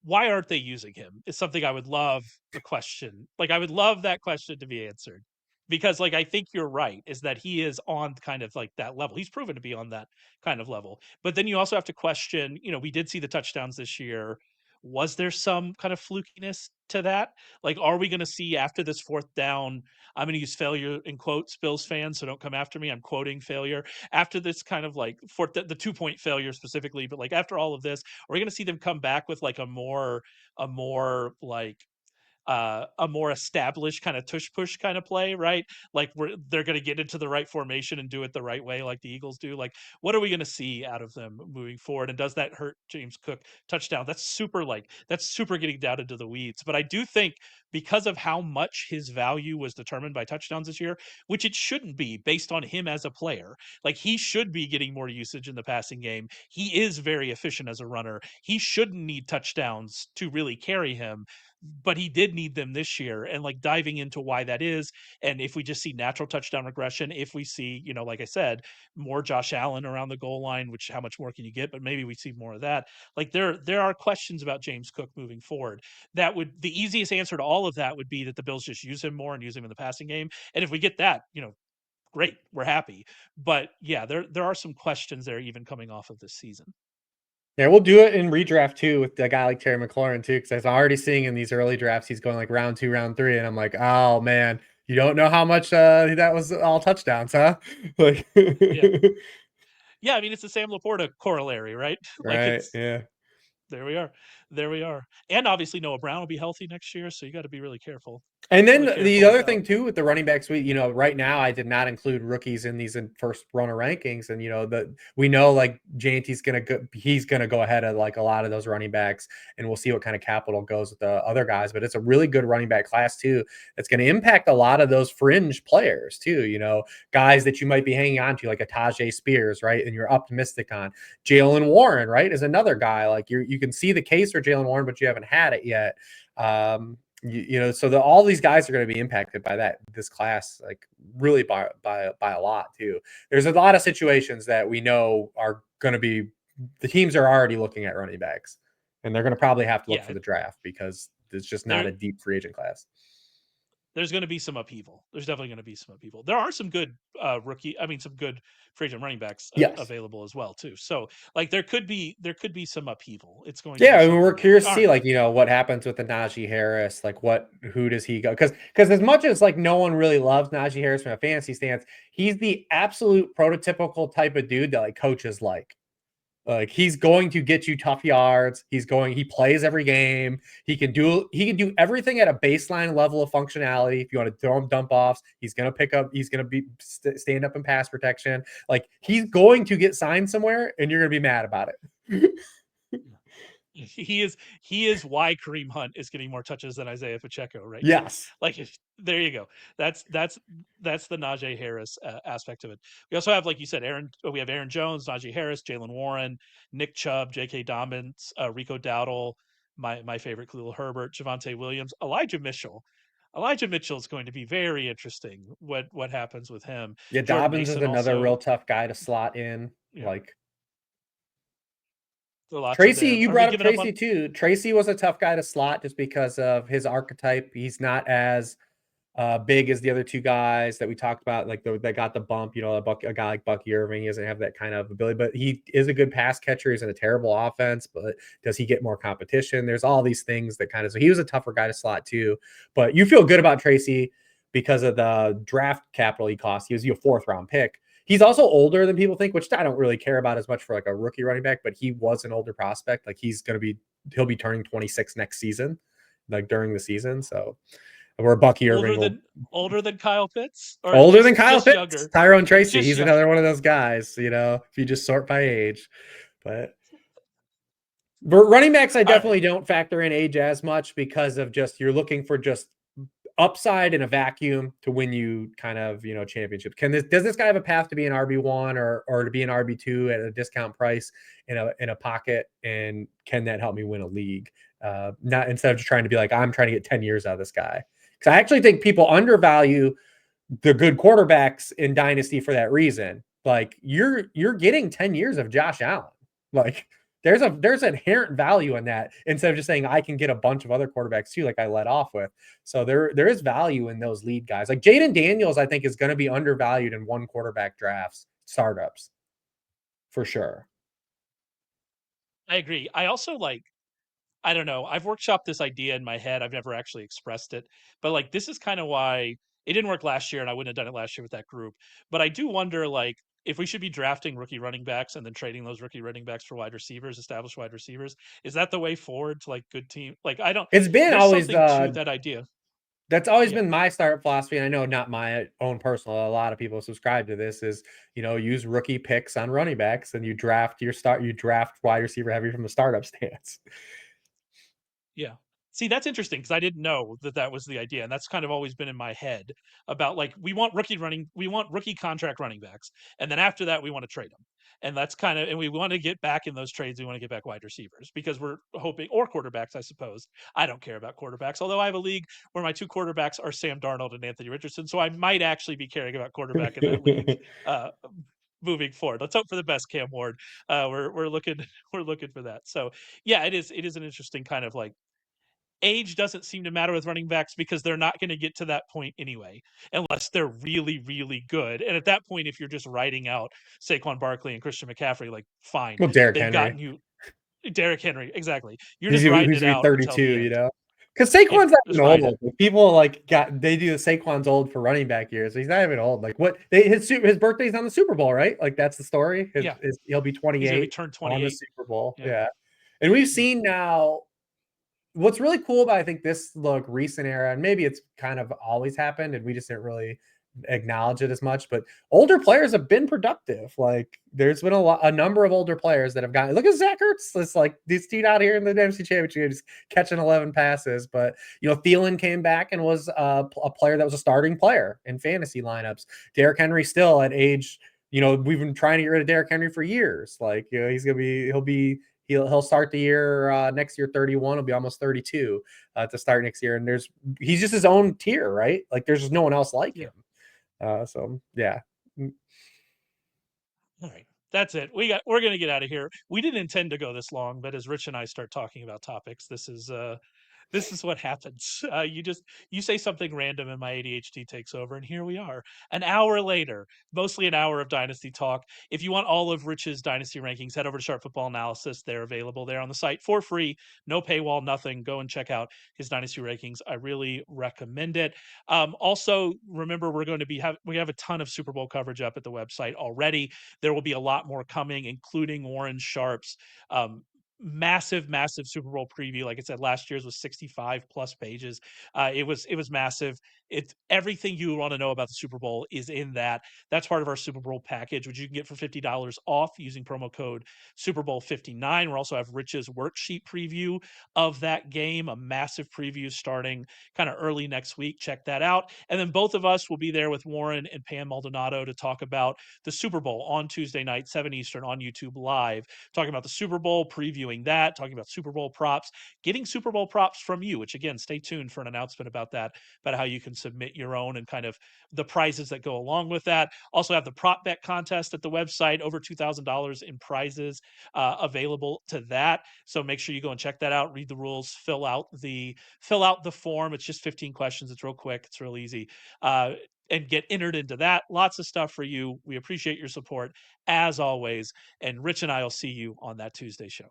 why aren't they using him is something I would love the question. Like I would love that question to be answered. Because like I think you're right, is that he is on kind of like that level. He's proven to be on that kind of level. But then you also have to question, we did see the touchdowns this year. Was there some kind of flukiness to that? Like, are we going to see after this fourth down? I'm going to use failure in quotes, Bills fans, so don't come after me. I'm quoting failure. After this kind of like the 2 point failure specifically, but like after all of this, are we going to see them come back with like a more like a more established kind of tush push kind of play, right? Like they're going to get into the right formation and do it the right way, like the Eagles do. Like, what are we going to see out of them moving forward? And does that hurt James Cook touchdown? That's super getting down into the weeds. But I do think because of how much his value was determined by touchdowns this year, which it shouldn't be based on him as a player. Like he should be getting more usage in the passing game. He is very efficient as a runner. He shouldn't need touchdowns to really carry him, but he did need them this year. And like diving into why that is, and if we just see natural touchdown regression, if we see, like I said, more Josh Allen around the goal line, which how much more can you get? But maybe we see more of that. Like there are questions about James Cook moving forward. The easiest answer to all of that would be that the Bills just use him more and use him in the passing game. And if we get that, great, we're happy. But yeah, there are some questions there even coming off of this season. Yeah, we'll do it in redraft too with a guy like Terry McLaurin too, because I'm already seeing in these early drafts he's going like round 2, round 3, and I'm like, oh man, you don't know how much that was all touchdowns, huh? Like, Yeah. Yeah, I mean, it's the Sam Laporta corollary, right? Like right? Yeah. there we are. There we are. And obviously Noah Brown will be healthy next year, so you got to be really careful. And then Really the careful other about. thing too with the running back suite, right now I did not include rookies in these first runner rankings, and we know like JNT's he's gonna go ahead of like a lot of those running backs, and we'll see what kind of capital goes with the other guys. But it's a really good running back class too. That's going to impact a lot of those fringe players too. Guys that you might be hanging on to like a Tajay Spears, right? And you're optimistic on Jalen Warren, right? Is another guy like you can see the case for Jalen Warren, but you haven't had it yet. So all these guys are going to be impacted by this class, like really by a lot too. There's a lot of situations that we know are going to be, the teams are already looking at running backs, and they're going to probably have to look for the draft because it's just not there a deep free agent class. there's going to be some upheaval. There's definitely going to be some upheaval. There are some good some good free agent running backs Yes. available as well too. So like there could be some upheaval. It's going to Yeah, be I mean, we're something curious to all see, right. like, what happens with the Najee Harris. Like, who does he go? Because as much as like no one really loves Najee Harris from a fantasy stance, he's the absolute prototypical type of dude that like coaches like. Like he's going to get you tough yards. He plays every game. He can do everything at a baseline level of functionality. If you want to throw him dump offs, he's going to pick up, he's going to be stand up in pass protection. Like he's going to get signed somewhere and you're going to be mad about it. He is why Kareem Hunt is getting more touches than Isaiah Pacheco right now. Yes. Like there you go. That's the Najee Harris aspect of it. We also have, like you said, we have Aaron Jones, Najee Harris, Jalen Warren, Nick Chubb, J.K. Dobbins, Rico Dowdle, my favorite Khalil Herbert, Javonte Williams, Elijah Mitchell. Elijah Mitchell is going to be very interesting. What happens with him? Yeah, Jordan Dobbins is Mason another real also. tough guy to slot in. Yeah, Like lots of Tracy, there. you Are we brought up giving up on? Tracy too. Tracy was a tough guy to slot just because of his archetype. He's not as big as the other two guys that we talked about, like that got the bump. A guy like Bucky Irving, he doesn't have that kind of ability, but he is a good pass catcher. He's in a terrible offense, but does he get more competition? There's all these things that so he was a tougher guy to slot too. But you feel good about Tracy because of the draft capital he cost. He was a 4th-round pick. He's also older than people think, which I don't really care about as much for like a rookie running back, but he was an older prospect. Like he'll be turning 26 next season, like during the season. So where Bucky Irving will Older than Kyle Pitts, or older than Kyle just Pitts, younger, Tyrone Tracy. just He's younger. another one of those guys, if you just sort by age. But running backs, I All right. definitely don't factor in age as much because of just you're looking for just upside in a vacuum to win you kind of championship. Does this guy have a path to be an RB1 or to be an RB2 at a discount price in a pocket, and can that help me win a league? Not instead of just trying to be like, I'm trying to get 10 years out of this guy, because I actually think people undervalue the good quarterbacks in Dynasty for that reason. Like you're getting 10 years of Josh Allen. Like there's inherent value in that, instead of just saying I can get a bunch of other quarterbacks too, like I led off with. So there is value in those lead guys. Like Jaden Daniels, I think is going to be undervalued in one quarterback drafts, startups, for sure. I agree. I also I don't know. I've workshopped this idea in my head. I've never actually expressed it, but like this is kind of why it didn't work last year, and I wouldn't have done it last year with that group. But I do wonder, like, if we should be drafting rookie running backs and then trading those rookie running backs for wide receivers, established wide receivers. Is that the way forward to like good team? Like I don't. It's been There's always something to that idea. that's always Yeah. been my startup philosophy. And I know not my own personal. A lot of people subscribe to this. Is use rookie picks on running backs, and you draft wide receiver heavy from the startup stance. Yeah. See, that's interesting because I didn't know that that was the idea, and that's kind of always been in my head about like we want rookie contract running backs, and then after that we want to trade them, and that's kind of and we want to get back in those trades. We want to get back wide receivers because we're hoping or quarterbacks, I suppose. I don't care about quarterbacks, although I have a league where my two quarterbacks are Sam Darnold and Anthony Richardson, so I might actually be caring about quarterback in that league. Uh, Moving forward, let's hope for the best, Cam Ward. We're looking we're looking for that. So yeah, it is an interesting kind of like age doesn't seem to matter with running backs because they're not going to get to that point anyway, unless they're really, really good. And at that point, if you're just writing out Saquon Barkley and Christian McCaffrey, like fine, Well, Derrick they've Henry. gotten you Derrick Henry. Exactly. You're He's just gonna writing he's it gonna be out until 32, the end. Because Yeah, Saquon's not just even ride it. old. Like, people like they do the Saquon's old for running back years. He's not even old. Like what his birthday's on the Super Bowl, right? Like that's the story. Yeah, He'll be he's gonna be 28 turned on the 28. Super Bowl. Yeah, Yeah. And we've yeah, seen now what's really cool about I think this recent era, and maybe it's kind of always happened, and we just didn't really acknowledge it as much. But older players have been productive. Like there's been a number of older players that have gotten. Look at Zach Ertz. It's like this dude out here in the Dynasty Championship, just catching 11 passes. But Thielen came back and was a player that was a starting player in fantasy lineups. Derrick Henry still at age. We've been trying to get rid of Derrick Henry for years. Like he'll start the year next year 31. He'll be almost 32 to start next year. And he's just his own tier, right? Like there's just no one else like yeah. him. So yeah. All right. That's it. We're gonna get out of here. We didn't intend to go this long, but as Rich and I start talking about topics, this is what happens. You say something random and my ADHD takes over, and here we are, an hour later, mostly an hour of Dynasty talk. If you want all of Rich's Dynasty rankings, head over to Sharp.Football Analysis. They're available there on the site for free, no paywall, nothing. Go and check out his Dynasty rankings. I really recommend it. Also, remember we have a ton of Super Bowl coverage up at the website already. There will be a lot more coming, including Warren Sharp's massive Super Bowl preview. Like I said, last year's was 65 plus pages. It was massive. It's everything you want to know about the Super Bowl is in that. That's part of our Super Bowl package, which you can get for $50 off using promo code Super Bowl 59. We also have Rich's worksheet preview of that game, a massive preview starting kind of early next week. Check that out. And then both of us will be there with Warren and Pam Maldonado to talk about the Super Bowl on Tuesday night, 7 Eastern on YouTube Live, talking about the Super Bowl, previewing that, talking about Super Bowl props, getting Super Bowl props from you, which again, stay tuned for an announcement about that, about how you can submit your own and kind of the prizes that go along with that. Also have the prop bet contest at the website, over $2,000 in prizes available to that. So make sure you go and check that out, read the rules, fill out the form. It's just 15 questions. It's real quick. It's real easy. And get entered into that. Lots of stuff for you. We appreciate your support as always. And Rich and I will see you on that Tuesday show.